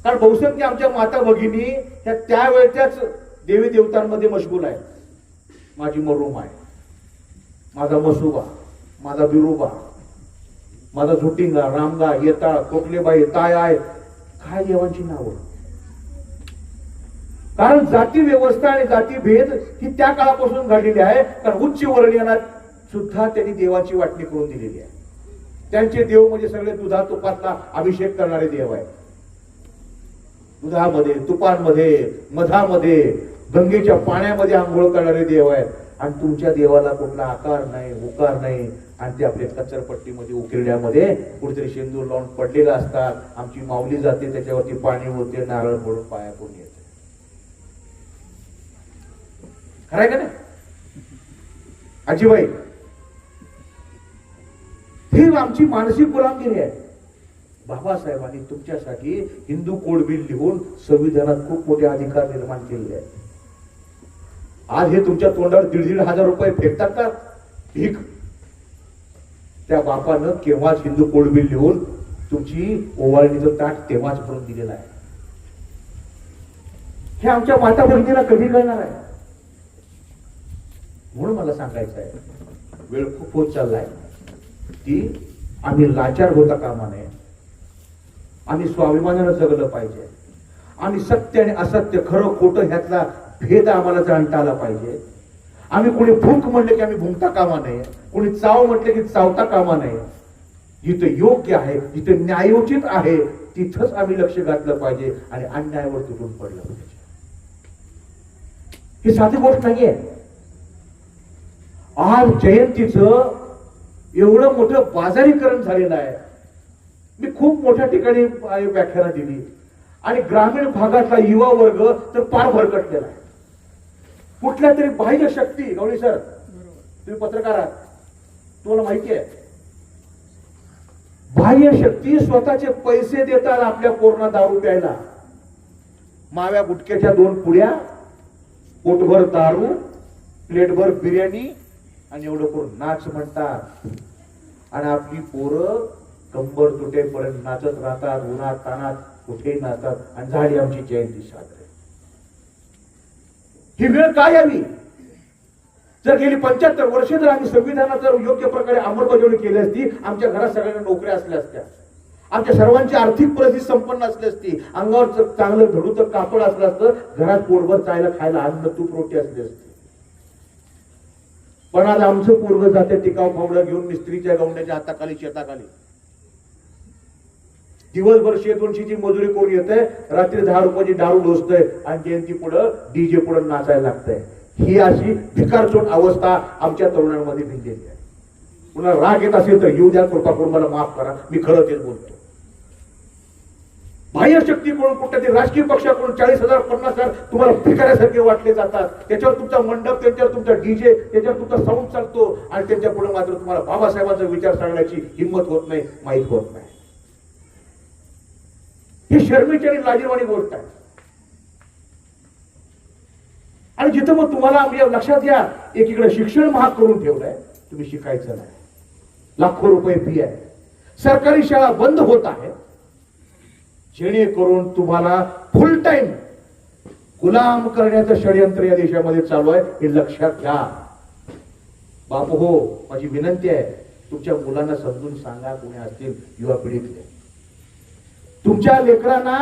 Speaker 8: कारण बहुसंख्य आमच्या माता भगिनी ह्या त्यावेळच्याच देवी देवतांमध्ये मशगूल आहेत. माझी मरुम आहे, माझा मसुबा, माझा बिरुबा, माझा झुटिंगा, रामगा, येताळ, कोकलेबाई, ताय आहे, काय देवांची नावं. कारण जाती व्यवस्था आणि जाती भेद ही त्या काळापासून घडलेली आहे. कारण उच्च वर्णीयांना सुद्धा त्यांनी देवाची वाटणी करून दिलेली आहे. त्यांचे देव म्हणजे सगळे दुधा तुपातला अभिषेक करणारे देव आहेत. दुधामध्ये, तुपांमध्ये, मधामध्ये, गंगेच्या पाण्यामध्ये आंघोळ करणारे देव आहेत. आणि तुमच्या देवाला कुठला आकार नाही, उकार नाही. आणि ते आपल्या कचरपट्टीमध्ये उकिरड्यामध्ये कुठेतरी शेंदूर लावून पडलेला असतात. आमची माऊली जाते, त्याच्यावरती पाणी होते, नारळ फोडून पाया पडून येते. खरंय का नाही आजीबाई? ही आमची मानसिक गुलामगिरी आहे. बाबासाहेबांनी तुमच्यासाठी हिंदू कोड बिल लिहून संविधानात खूप मोठे अधिकार निर्माण केलेले आहेत. आज हे तुमच्या तोंडावर 1,500 रुपये फेकतात का भीक? त्या बापानं केव्हाच हिंदू कोड बिल लिहून तुमची ओवाळणीचं ताट तेव्हाच भरून दिलेलं आहे. हे आमच्या माता भगिनीला कधी कळणार आहे? म्हणून मला सांगायचं आहे, वेळ खूप होत चाललाय, की आम्ही लाचार होता कामा नये, आम्ही स्वाभिमानानं जगलं पाहिजे, आणि सत्य आणि असत्य, खरं खोटं ह्यातला भेद आम्हाला जाणता आला पाहिजे. आम्ही कोणी भूक म्हणले की आम्ही भुंकता कामा नये, कोणी चाव म्हटले की चावता कामा नये. जिथं योग्य आहे, जिथं न्यायोचित आहे, तिथंच आम्ही लक्ष घातलं पाहिजे आणि अन्यायावर तुटून पडलं पाहिजे. ही साधी गोष्ट नाहीये. आज जयंतीचं एवढं मोठं बाजारीकरण झालेलं आहे. मी खूप मोठ्या ठिकाणी व्याख्यानं दिली आणि ग्रामीण भागातला युवा वर्ग तर फार भरकटलेला आहे. कुठल्या तरी बाह्य शक्ती, गवळी सर तुम्ही पत्रकार आहात, तुम्हाला माहिती आहे, बाह्य शक्ती स्वतःचे पैसे देतात आपल्या पोरांना दारू प्यायला. माव्या गुटक्याच्या 2 पुड्या, पोटभर दारू, प्लेटभर बिर्याणी आणि एवढं करून नाच म्हणतात. आणि आपली पोरं कंबर तुटेपर्यंत नाचत राहतात, उन्हात तानात कुठेही नाचतात, आणि झाली आमची जयंती साजरी. ही वेळ काय यावी? जर गेली 75 वर्ष जर आम्ही संविधानाचं योग्य प्रकारे अंमलबजावणी केली असती, आमच्या घरात सगळ्यांना नोकऱ्या असल्या असत्या, आमच्या सर्वांची आर्थिक परिस्थिती संपन्न असली असती, अंगावर चांगलं धडूचं कापड असलं असतं, घरात पोटभर चायला खायला अन्न तूप रोटी असली असती. पण आज आमचं पूर्व जाते टिकाव फावडं घेऊन मिस्त्रीच्या गवंड्याच्या हाताखाली, शेताखाली दिवसभर 100-200ची मजुरी करून येते, रात्री 10 रुपयाची दारू डोसतंय आणि जयंती पुढं डीजे पुढं नाचायला लागतंय. ही अशी भिकारचोट अवस्था आमच्या तरुणांमध्ये भिनलेली आहे. पुन्हा राग येत असेल तर येऊ द्या, कृपा करून मला माफ करा, मी खरं तेच बोलतो. बाह्य शक्तीकडून, कुठल्या तरी राजकीय पक्षाकडून 40,000 50,000 तुम्हाला भिकाऱ्यासारखे वाटले जातात. त्याच्यावर तुमचा मंडप, त्याच्यावर तुमचा डीजे, त्याच्यावर तुमचा साऊंड चालतो, आणि त्यांच्या पुढे मात्र तुम्हाला बाबासाहेबांचा विचार सांगण्याची हिंमत होत नाही, माहीत होत नाही. ही शर्मेची आणि लाजिरवाणी गोष्ट आहे. आणि जिथं मग तुम्हाला लक्षात घ्या, एकीकडे शिक्षण महाग करून ठेवलंय, तुम्ही शिकायचं नाही, लाखो रुपये फी आहे, सरकारी शाळा बंद होत आहे, जेणेकरून तुम्हाला फुल टाइम गुलाम करण्याचं षडयंत्र या देशामध्ये चालू आहे, हे लक्षात घ्या. बापू हो, माझी विनंती आहे, तुमच्या मुलांना समजून सांगा, कोणी असतील युवा पिढीतले, तुमच्या लेकरांना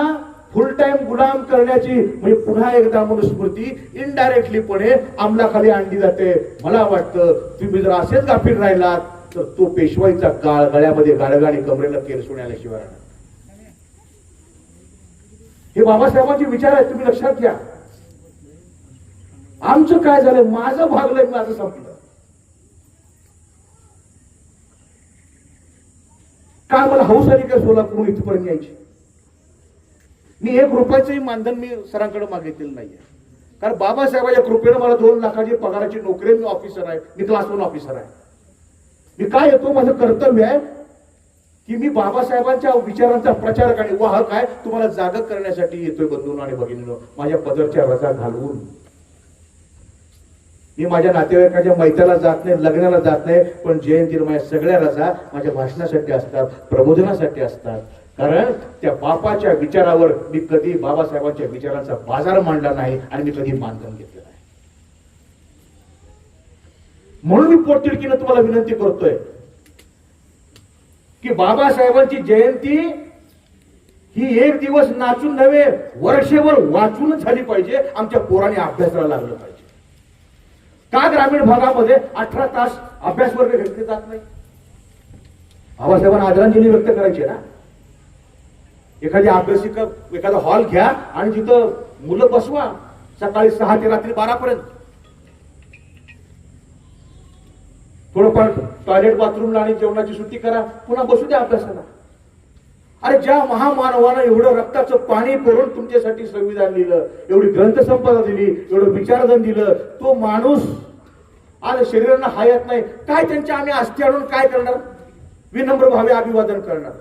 Speaker 8: फुल टाइम गुलाम करण्याची, म्हणजे पुन्हा एकदा मनुस्मृती इनडायरेक्टलीपणे अंमलाखाली आणली जाते. मला वाटतं तुम्ही जर असेच गाफील राहिलात तर तो पेशवाईचा गळ्यामध्ये गाडगा आणि कमरेला केरसून आल्याशिवाय राहणार. हे बाबासाहेबांचे विचार आहेत, तुम्ही लक्षात घ्या. आमचं काय झालं, माझं भागलंय, माझं संपलं. का मला हौस आली काय सोलापूर इथपर्यंत यायची? मी 1 रुपयाचंही मानधन मी सरांकडे मागितलेलं नाहीये, कारण बाबासाहेबांच्या कृपेनं मला 2 लाखाची पगाराची नोकरी, मी ऑफिसर आहे, मी क्लास 1 ऑफिसर आहे. मी काय येतो, माझं कर्तव्य आहे की मी बाबासाहेबांच्या विचारांचा प्रचारक आणि वाहक आहे, तुम्हाला जागृत करण्यासाठी येतोय. बंधूंनो आणि भगिनींनो, माझ्या पदरच्या रजा घालवून मी माझ्या नातेवाईकाच्या मैत्याला जात नाही, लग्नाला जात नाही, पण जयंतीला माझ्या सगळ्या रजा माझ्या भाषणासाठी असतात, प्रबोधनासाठी असतात. कारण त्या बापाच्या विचारावर मी कधी बाबासाहेबांच्या विचारांचा बाजार मांडला नाही आणि मी कधी मानधन घेतलं नाही. म्हणून मी पोटतिडकीनं तुम्हाला विनंती करतोय की बाबासाहेबांची जयंती ही 1 दिवस नाचून नव्हे, वर्षभर वाचून झाली पाहिजे. आमच्या पोराने अभ्यासाला लागलं पाहिजे. का ग्रामीण भागामध्ये 18 तास अभ्यास वर्ग घेतले जात नाही? बाबासाहेबांना आदरांजली व्यक्त करायची ना. एखादी अभ्यासिका, एखादा हॉल घ्या आणि तिथं मुलं बसवा, सकाळी 6 ते रात्री 12 पर्यंत. थोडंफार टॉयलेट बाथरूमला आणि जेवणाची सुट्टी करा, पुन्हा बसू द्या अभ्यासाला. अरे ज्या महामानवानं एवढं रक्ताचं पाणी करून तुमच्यासाठी संविधान लिहिलं, एवढी ग्रंथसंपदा दिली, एवढं विचारधन दिलं, तो माणूस आज शरीरांना हयात नाही, काय त्यांच्या आम्ही अस्थी आणून काय करणार? विनम्र भावे अभिवादन करणार.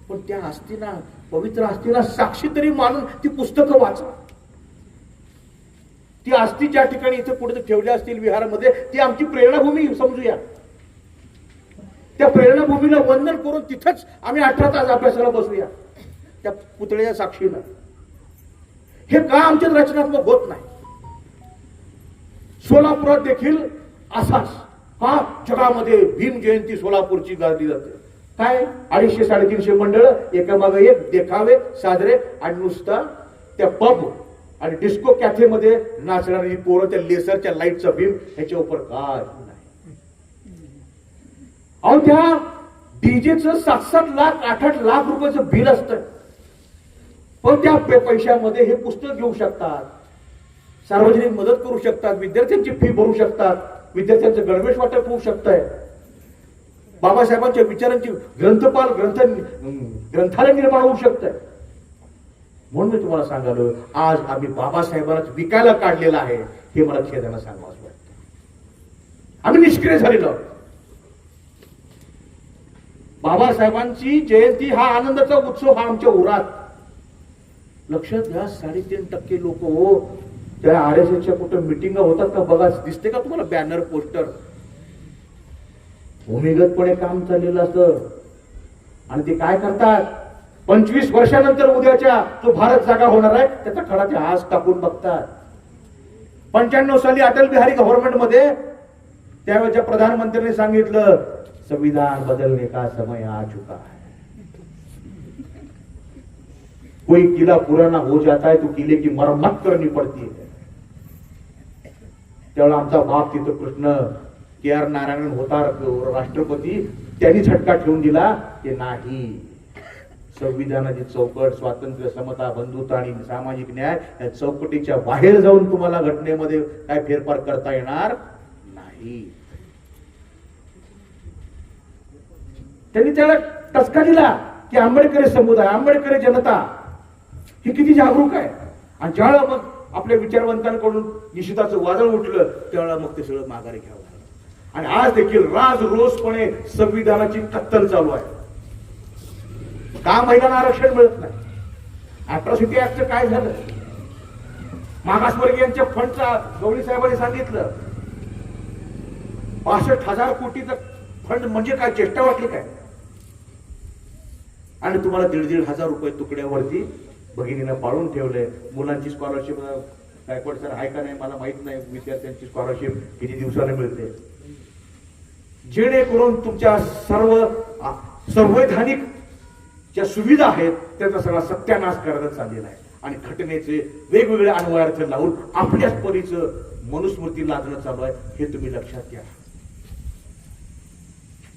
Speaker 8: पण त्या अस्थीना, पवित्र अस्थीना साक्षी तरी मानून ती पुस्तकं वाचा. ती अस्थी ज्या ठिकाणी इथे कुठे ठेवल्या असतील विहारामध्ये, ती आमची प्रेरणाभूमी समजूया. त्या प्रेरणाभूमीला वंदन करून तिथंच आम्ही 18 तास अभ्यासाला बसूया त्या पुतळ्याच्या साक्षीनं. हे का आमच्यात रचनात्मक होत नाही? सोलापुरात देखील असाच हा जगामध्ये भीम जयंती सोलापूरची गाजली जाते. काय 250-350 मंडळ एकामागे एक देखावे साजरे आणि नुसता त्या पब आणि डिस्को कॅफे मध्ये नाचणारी पोरं त्या लेसरच्या लाईटचा भीम ह्याच्या उपर काय नाही. अहो त्या डीजेचं 7-7 लाख 8-8 लाख रुपयाचं बिल असतं, पण त्या पैशामध्ये हे पुस्तक घेऊ शकतात, सार्वजनिक मदत करू शकतात, विद्यार्थ्यांची फी भरू शकतात, विद्यार्थ्यांचं गणवेश वाटप होऊ शकतंय, बाबासाहेबांच्या विचारांची ग्रंथालय निर्माण होऊ शकतंय. म्हणून मी तुम्हाला सांगालो आज आम्ही बाबासाहेबांनाच विकायला काढलेलं आहे हे मला खेदानं सांगावं असं वाटतं. आम्ही निष्क्रिय झालेलो आहोत. बाबासाहेबांची जयंती हा आनंदाचा उत्सव हा आमच्या उरात. लक्षात घ्या 3.5% लोक हो त्या RSSच्या कुठं मिटिंगा होतात का बघा, दिसते का तुम्हाला बॅनर पोस्टर? भूमिगतपणे काम चाललेलं असतं आणि ते काय करतात 25 वर्षानंतर उद्याच्या जो भारत जागा होणार आहे त्याचा खडा ते आज टाकून बघतात. 95 साली अटल बिहारी गव्हर्नमेंट मध्ये त्यावेळेच्या प्रधानमंत्र्यांनी सांगितलं संविधान बदलने का समय आ चुका है. कोई किला पुराना हो जाता है तो किले की मरम्मत करनी पड़ती है. त्यावेळेला आमचा बाप तिथं कृष्ण KR नारायणन होता राष्ट्रपती, त्यांनी झटका ठेवून दिला की नाही, संविधानाची चौकट स्वातंत्र्य समता बंधुता आणि सामाजिक न्याय या चौकटीच्या बाहेर जाऊन तुम्हाला घटनेमध्ये काय फेरफार करता येणार नाही. त्यांनी त्याला टसका दिला की आंबेडकरी समुदाय आंबेडकरी जनता ही किती जागरूक आहे. आणि ज्यावेळेला मग आपल्या विचारवंतांकडून निषेधाचं वादळ उठलं त्यावेळेला मग ते सगळं माघारी घ्यावं लागलं. आणि आज देखील राजरोसपणे संविधानाची कत्तल चालू आहे. का महिलांना आरक्षण मिळत नाही? अॅट्रॉसिटी ऍक्टचं काय झालं? मागासवर्गीयांच्या फंडचा गवळी साहेबांनी सांगितलं 65,000 कोटीचा फंड म्हणजे काय, चेष्टा वाटली काय? आणि तुम्हाला 1,500 रुपये तुकड्यावरती भगिनीनं पाळून ठेवले. मुलांची स्कॉलरशिप गायकवाड सर आहे का नाही मला माहित नाही, विद्यार्थ्यांची स्कॉलरशिप किती दिवसाला मिळते, जेणेकरून तुमच्या सर्व संवैधानिक ज्या सुविधा आहेत त्याचा सगळा सत्यानाश करण्यात चाललेला आहे. आणि घटनेचे वेगवेगळे अन्वयार्थ लावून आपल्याच परीचं मनुस्मृती लादणं चालू आहे हे तुम्ही लक्षात घ्या.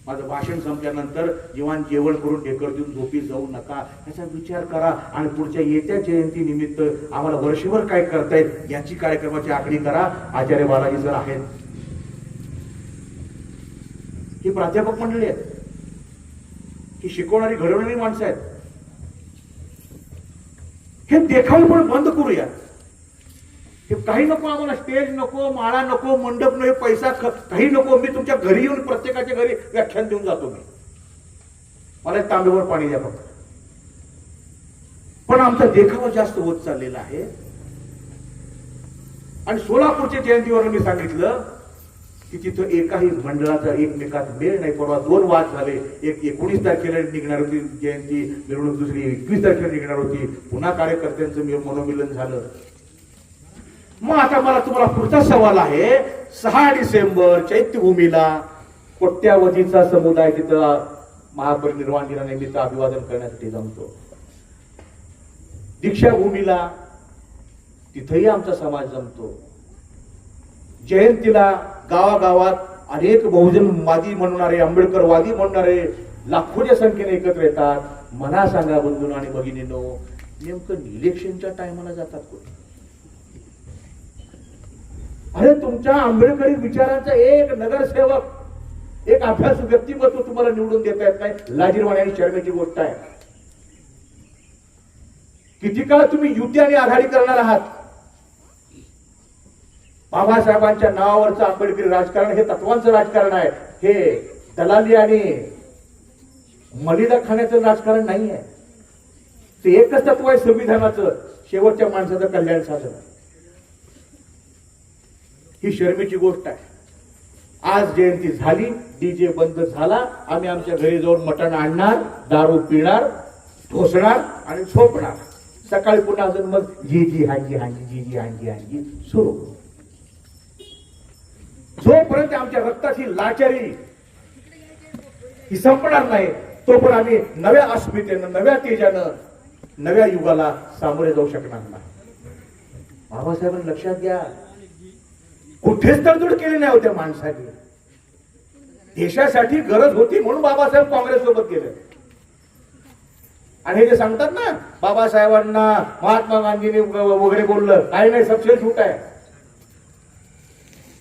Speaker 8: माझं भाषण संपल्यानंतर जेवण करून ढेकर देऊन झोपी जाऊ नका, याचा विचार करा आणि पुढच्या येत्या जयंती निमित्त आम्हाला वर्षभर काय करतायत याची कार्यक्रमाची आखणी करा. आचार्य बालाजी सर आहेत, ही प्राध्यापक मंडळी आहेत, ही शिकवणारी घडवणारी माणसं आहेत. हे देखावे पण बंद करूया. हे काही नको आम्हाला, स्टेज नको, माळा नको, मंडप नको, पैसा काही नको. मी तुमच्या घरी येऊन प्रत्येकाच्या घरी व्याख्यान देऊन जातो. मी मला एक तांब्यावर पाणी द्या फक्त. पण आमचा देखावा जास्त होत चाललेला आहे. आणि सोलापूरच्या जयंतीवर मी सांगितलं की तिथं एकाही मंडळाचा एकमेकात मेळ नाही. परवा 2 वाद झाले. एक 19 तारखेला निघणार होती जयंती मिरवणूक, दुसरी 21 तारखेला निघणार होती. पुन्हा कार्यकर्त्यांचं मनोमिलन झालं. मग आता मला तुम्हाला पुढचा सवाल आहे, 6 डिसेंबर चैत्यभूमीला कोट्यावधीचा समुदाय तिथं महापरिनिर्वाण दिनानिमित्त अभिवादन करण्यासाठी जमतो. दीक्षाभूमीला तिथंही आमचा समाज जमतो. जयंतीला गावागावात अनेक बहुजनवादी म्हणणारे, आंबेडकरवादी म्हणणारे लाखोच्या संख्येने एकत्र येतात. मला सांगा बंधूंनो आणि भगिनींनो, नेमकं इलेक्शनच्या टायमाला जातात कोणी? अरे तुमच्या आंबेडकरी विचारांचा एक नगरसेवक, एक अभ्यासू व्यक्तिमत्व तुम्हाला निवडून देता येत नाही. लाजिरवाणी आणि शर्मेची गोष्ट आहे. किती काळ तुम्ही युती आणि आघाडी करणार आहात? बाबासाहेबांच्या नावावरचं आंबेडकरी राजकारण हे तत्वांचं राजकारण आहे. हे दलाली आणि मलिदा खाण्याचं राजकारण नाही आहे. ते एकच तत्व आहे संविधानाचं, शेवटच्या माणसाचं कल्याण साधन. ही शर्मेची गोष्ट आहे. आज जयंती झाली, डीजे बंद झाला, आम्ही आमच्या घरी जाऊन मटण आणणार, दारू पिणार, ढोसणार आणि झोपणार. सकाळी पुन्हा अजून मग जी जी हांजी हांजी जी जी हांजी हांजी सुरू. जोपर्यंत आमच्या रक्ताची लाचारी ही संपणार नाही तोपर्यंत आम्ही नव्या अस्मितेनं, नव्या तेजानं, नव्या युगाला सामोरे जाऊ शकणार नाही. बाबासाहेबांनी लक्षात घ्या, कुठेच तडजोड केली नाही होत्या माणसाने. देशासाठी गरज होती म्हणून बाबासाहेब काँग्रेस सोबत गेले. आणि हे जे सांगतात ना बाबासाहेबांना महात्मा गांधींनी वगैरे बोललं, काही नाही, सबसे झूट आहे.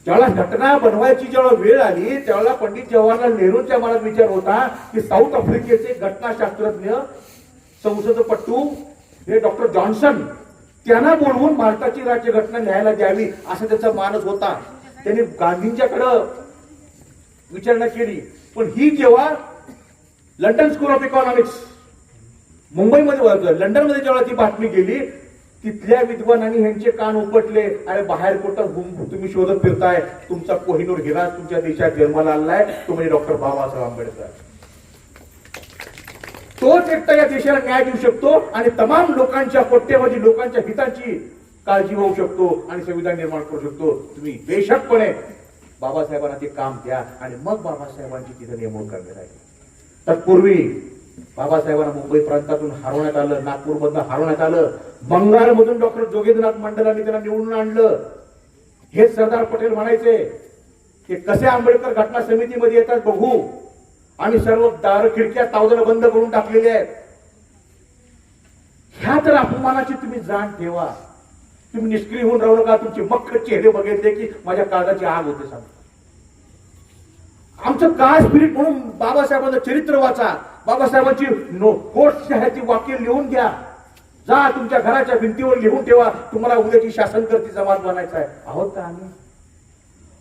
Speaker 8: ज्यावेळेला घटना बनवायची जेव्हा वेळ आली त्यावेळेला पंडित जवाहरलाल नेहरूंच्या मनात विचार होता की साऊथ आफ्रिकेचे घटनाशास्त्रज्ञ संसदपटू हे डॉक्टर जॉन्सन त्यांना बोलवून भारताची राज्यघटना लिहायला द्यावी असा त्याचा मानस होता. त्यांनी गांधींच्याकडं विचारणा केली. पण ही जेव्हा लंडन स्कूल ऑफ इकॉनॉमिक्स मुंबईमध्ये, लंडनमध्ये जेव्हा ती बातमी गेली, तिथल्या विद्वानांनी ह्यांचे कान उपटले. अरे बाहेर कुठं तुम्ही शोधत फिरताय, तुमचा कोहिनूर हिरा तुमच्या देशात जन्माला आलाय, तो म्हणजे डॉक्टर बाबासाहेब आंबेडकर. तोच एकटा या देशाला न्याय देऊ शकतो आणि तमाम लोकांच्या, कोट्यवधी लोकांच्या हिताची काळजी होऊ शकतो आणि संविधान निर्माण करू शकतो. तुम्ही बेशकपणे बाबासाहेबांना ते काम द्या आणि मग बाबासाहेबांची तिथे नेमणूक करण्यात आली. तत्पूर्वी बाबासाहेबांना मुंबई प्रांतातून हरवण्यात आलं, नागपूरमधून हरवण्यात आलं, बंगालमधून डॉक्टर जोगेंद्रनाथ मंडलांनी त्यांना निवडून आणलं. हे सरदार पटेल म्हणायचे की कसे आंबेडकर घटना समितीमध्ये येतात बघू, आम्ही सर्व दार खिडक्या तावदानं बंद करून टाकलेल्या आहेत. ह्या तर अपमानाची तुम्ही जाण ठेवा. तुम्ही निष्क्रिय होऊन राहू नका. तुमचे मक्ख चेहरे बघितले की माझ्या काळजाची आग होते. सांगतो आमचं काय स्पिरिट म्हणून बाबासाहेबांचं चरित्र वाचा, बाबासाहेबांची कोर्टची वाक्य लिहून घ्या, जा तुमच्या घराच्या भिंतीवर लिहून ठेवा. तुम्हाला उद्याची शासनकर्ती जमात बनायचं आहे. आहोत का आम्ही?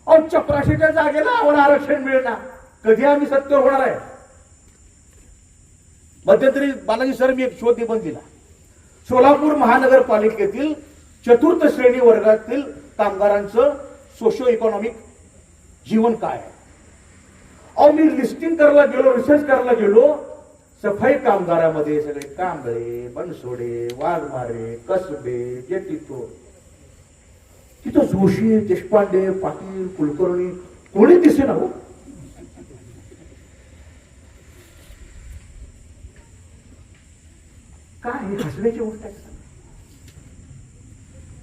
Speaker 8: अहो, चपराशीच्या जागेला आम्हाला आरक्षण मिळणार. कधी आम्ही सत्तेवर होणार आहे? मध्यंतरी बालाजी सर मी एक शोध निबंध दिला. सोलापूर महानगरपालिकेतील चतुर्थ श्रेणी वर्गातील कामगारांचं सोशो इकॉनॉमिक जीवन काय आहे. अहो, मी लिस्टिंग करायला गेलो, रिसर्च करायला गेलो. सफाई कामगारामध्ये सगळे कांबळे, बनसोडे, वाघमारे, कसबे, जेटितो, तिथं जोशी, देशपांडे, पाटील, कुलकर्णी कोणी दिसे ना हो. काय हसण्याची गोष्ट आहे?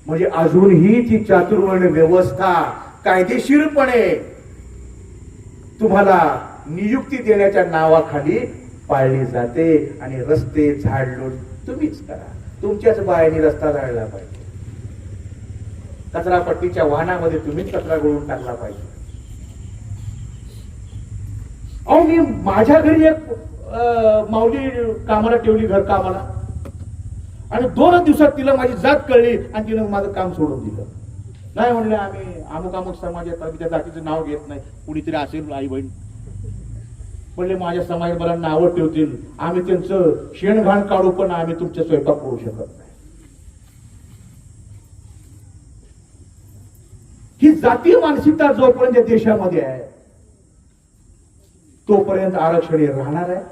Speaker 8: म्हणजे अजूनही ती चातुर्वर्ण व्यवस्था कायदेशीरपणे तुम्हाला नियुक्ती देण्याच्या नावाखाली पाळली जाते आणि रस्ते झाडलोट तुम्हीच करा. तुमच्याच बायाने रस्ता झाडला पाहिजे, कचरापट्टीच्या वाहनामध्ये तुम्हीच कचरा गोळून टाकला पाहिजे. अहो, मी माझ्या घरी एक माऊली कामाला ठेवली, घर कामाला, आणि 2 दिवसात तिला माझी जात कळली आणि तिने माझं काम सोडून दिलं. नाही म्हणले आम्ही अमुक अमुक समाजात, आम्ही त्या जातीचं नाव घेत नाही, कुणीतरी असेल आई बहीण, म्हणले माझ्या समाजात मला नावं ठेवतील, आम्ही त्यांचं शेणघाण काढू पण आम्ही तुमच्या स्वयंपाक करू शकत नाही. ही जातीय मानसिकता जोपर्यंत देशामध्ये आहे तोपर्यंत आरक्षण राहणार आहे.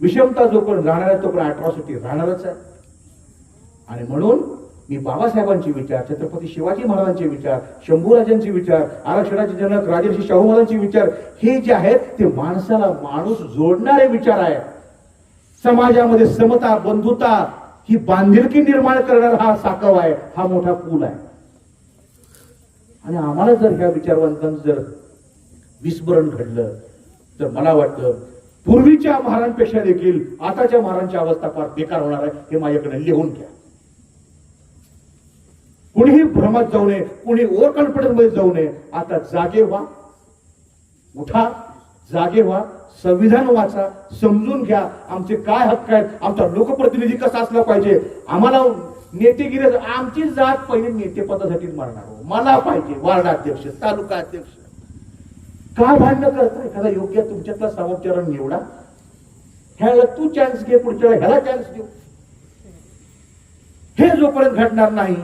Speaker 8: विषमता जोपर्यंत राहणार आहे तोपर्यंत अट्रॉसिटी राहणारच आहे. आणि म्हणून मी बाबासाहेबांचे विचार, छत्रपती शिवाजी महाराजांचे विचार, शंभूराजांचे विचार, आरक्षणाचे जनक राजर्षी शाहू महाराजांचे विचार, हे जे आहेत ते माणसाला माणूस जोडणारे विचार आहेत. समाजामध्ये समता, बंधुता ही बांधिलकी निर्माण करणारा हा साकव आहे, हा मोठा पूल आहे. आणि आम्हाला जर ह्या विचारवंतांचं जर विस्मरण घडलं तर मला वाटतं पूर्वीच्या महाराजांपेक्षा देखील आताच्या महाराजांची अवस्था फार बेकार होणार आहे. हे माझ्याकडे लिहून घ्या. कुणीही भ्रमात जाऊ नये, कुणी ओव्हर कॉन्फिडन्स मध्ये जाऊ नये. आता जागे व्हा, उठा, जागे व्हा, संविधान वाचा, समजून घ्या आमचे काय हक्क आहेत, आमचा लोकप्रतिनिधी कसा असला पाहिजे. आम्हाला नेतेगिरी, आमची जात पहिले नेतेपदासाठीच मारणार हो. मला पाहिजे वार्डाध्यक्ष, तालुका अध्यक्ष. का भांडणं करता? एखादा योग्य तुमच्यातला सामोपचारण निवडा. ह्याला तू चान्स घे, पुढच्या ह्याला चान्स देऊ. हे जोपर्यंत घडणार नाही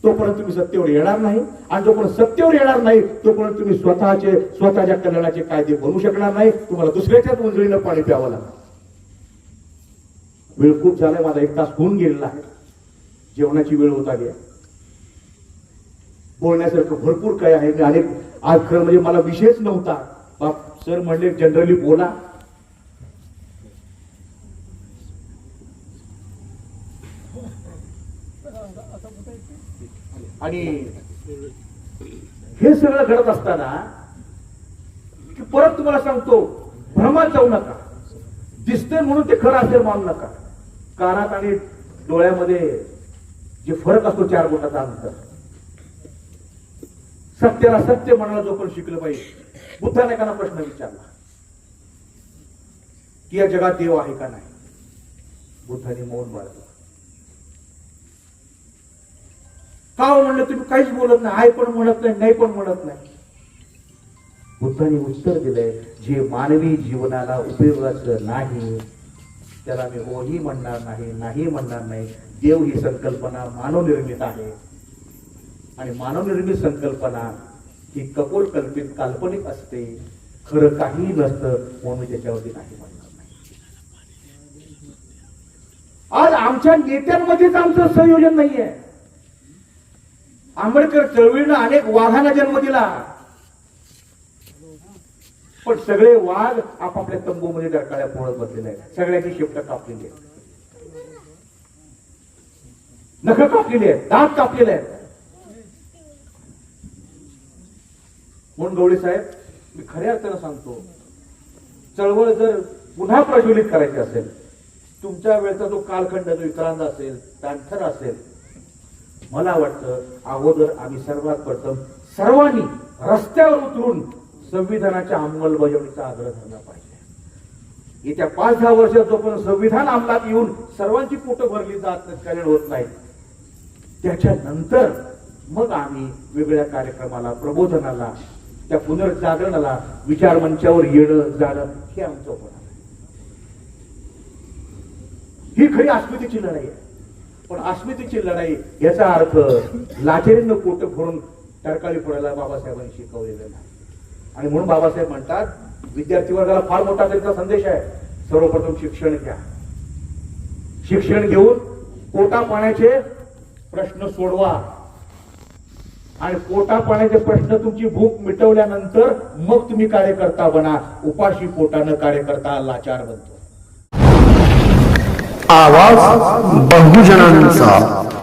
Speaker 8: तोपर्यंत तुम्ही सत्तेवर येणार नाही, आणि जोपर्यंत सत्तेवर येणार नाही तोपर्यंत तुम्ही स्वतःच्या कल्याणाचे कायदे बनवू शकणार नाही. तुम्हाला दुसऱ्याच्याच उंजळीनं पाणी प्यावं लागणार. वेळ खूप झालाय, माझा 1 तास होऊन गेलेला आहे. जेवणाची वेळ होत आली आहे. बोलण्यासारखं भरपूर काय आहे. मी आज खरं म्हणजे मला विषयच नव्हता. बाप सर म्हणले जनरली बोला. आणि हे सगळं घडत असताना की परत तुम्हाला सांगतो, भ्रमात जाऊ नका. दिसतंय म्हणून ते खरं असेल मानू नका. कानात आणि डोळ्यामध्ये जे फरक असतो 4 बोटाचा अंतर. सत्याला सत्य म्हणायला जो पण शिकलं पाहिजे. बुद्धाने एकाला प्रश्न विचारला की या जगात देव आहे का नाही. बुद्धाने मौन बाळगलं. का म्हणलं तुम्ही काहीच बोलत नाही, आहे पण म्हणत नाही, नाही पण म्हणत नाही. बुद्धाने उत्तर दिलंय, जे मानवी जीवनाला उपयोगाचं नाही त्याला मी होही म्हणणार नाही, नाही म्हणणार नाही. देव ही संकल्पना मानवनिर्मित आहे आणि मानवनिर्मित संकल्पना ही कपोल कल्पित काल्पनिक असते. खरं काही नसतं म्हणून मी त्याच्यावरती नाही म्हणणार नाही. आज आमच्या नेत्यांमध्येच आमचं संयोजन नाहीये. आंबेडकर चळवळीनं अनेक वाघांना जन्म दिला, पण सगळे वाघ आपापल्या तंबूमध्ये डरकाळ्या पोळत बसलेले आहेत. सगळ्यांची शेपट कापलेली आहे, नख कापलेली आहेत, दात कापलेले आहेत. म्हणून गवळी साहेब, मी खऱ्या अर्थानं सांगतो, चळवळ जर पुन्हा प्रज्वलित करायची असेल, तुमच्या वेळचा जो कालखंड जो विक्रांत असेल, तांथर असेल, मला वाटतं अगोदर आम्ही सर्वात प्रथम सर्वांनी रस्त्यावर उतरून संविधानाच्या अंमलबजावणीचा आग्रह धरला पाहिजे. येत्या 5-10 वर्षात जोपर्यंत संविधान अंमलात येऊन सर्वांची पोटं भरली जात कार्य होत नाही, त्याच्यानंतर मग आम्ही वेगळ्या कार्यक्रमाला, प्रबोधनाला, त्या पुनर्जागरणाला, विचार मंचावर येणं जाणं हे आमचं होणार. ही खरी अस्मितेची लढाई आहे. पण अस्मितेची लढाई याचा अर्थ लाचेरीनं पोट भरून टरकाळी फोडायला बाबासाहेबांनी शिकवलेलं नाही. आणि म्हणून बाबासाहेब म्हणतात, विद्यार्थी वर्गाला फार मोठा त्यांचा संदेश आहे, सर्वप्रथम शिक्षण घ्या. शिक्षण घेऊन पोटा पाण्याचे प्रश्न सोडवा आणि पोटा पाण्याचे प्रश्न तुमची भूक मिटवल्यानंतर मग तुम्ही कार्यकर्ता बना. उपाशी पोटानं कार्यकर्ता लाचार बनतो.
Speaker 9: आवाज बहुजनांचा.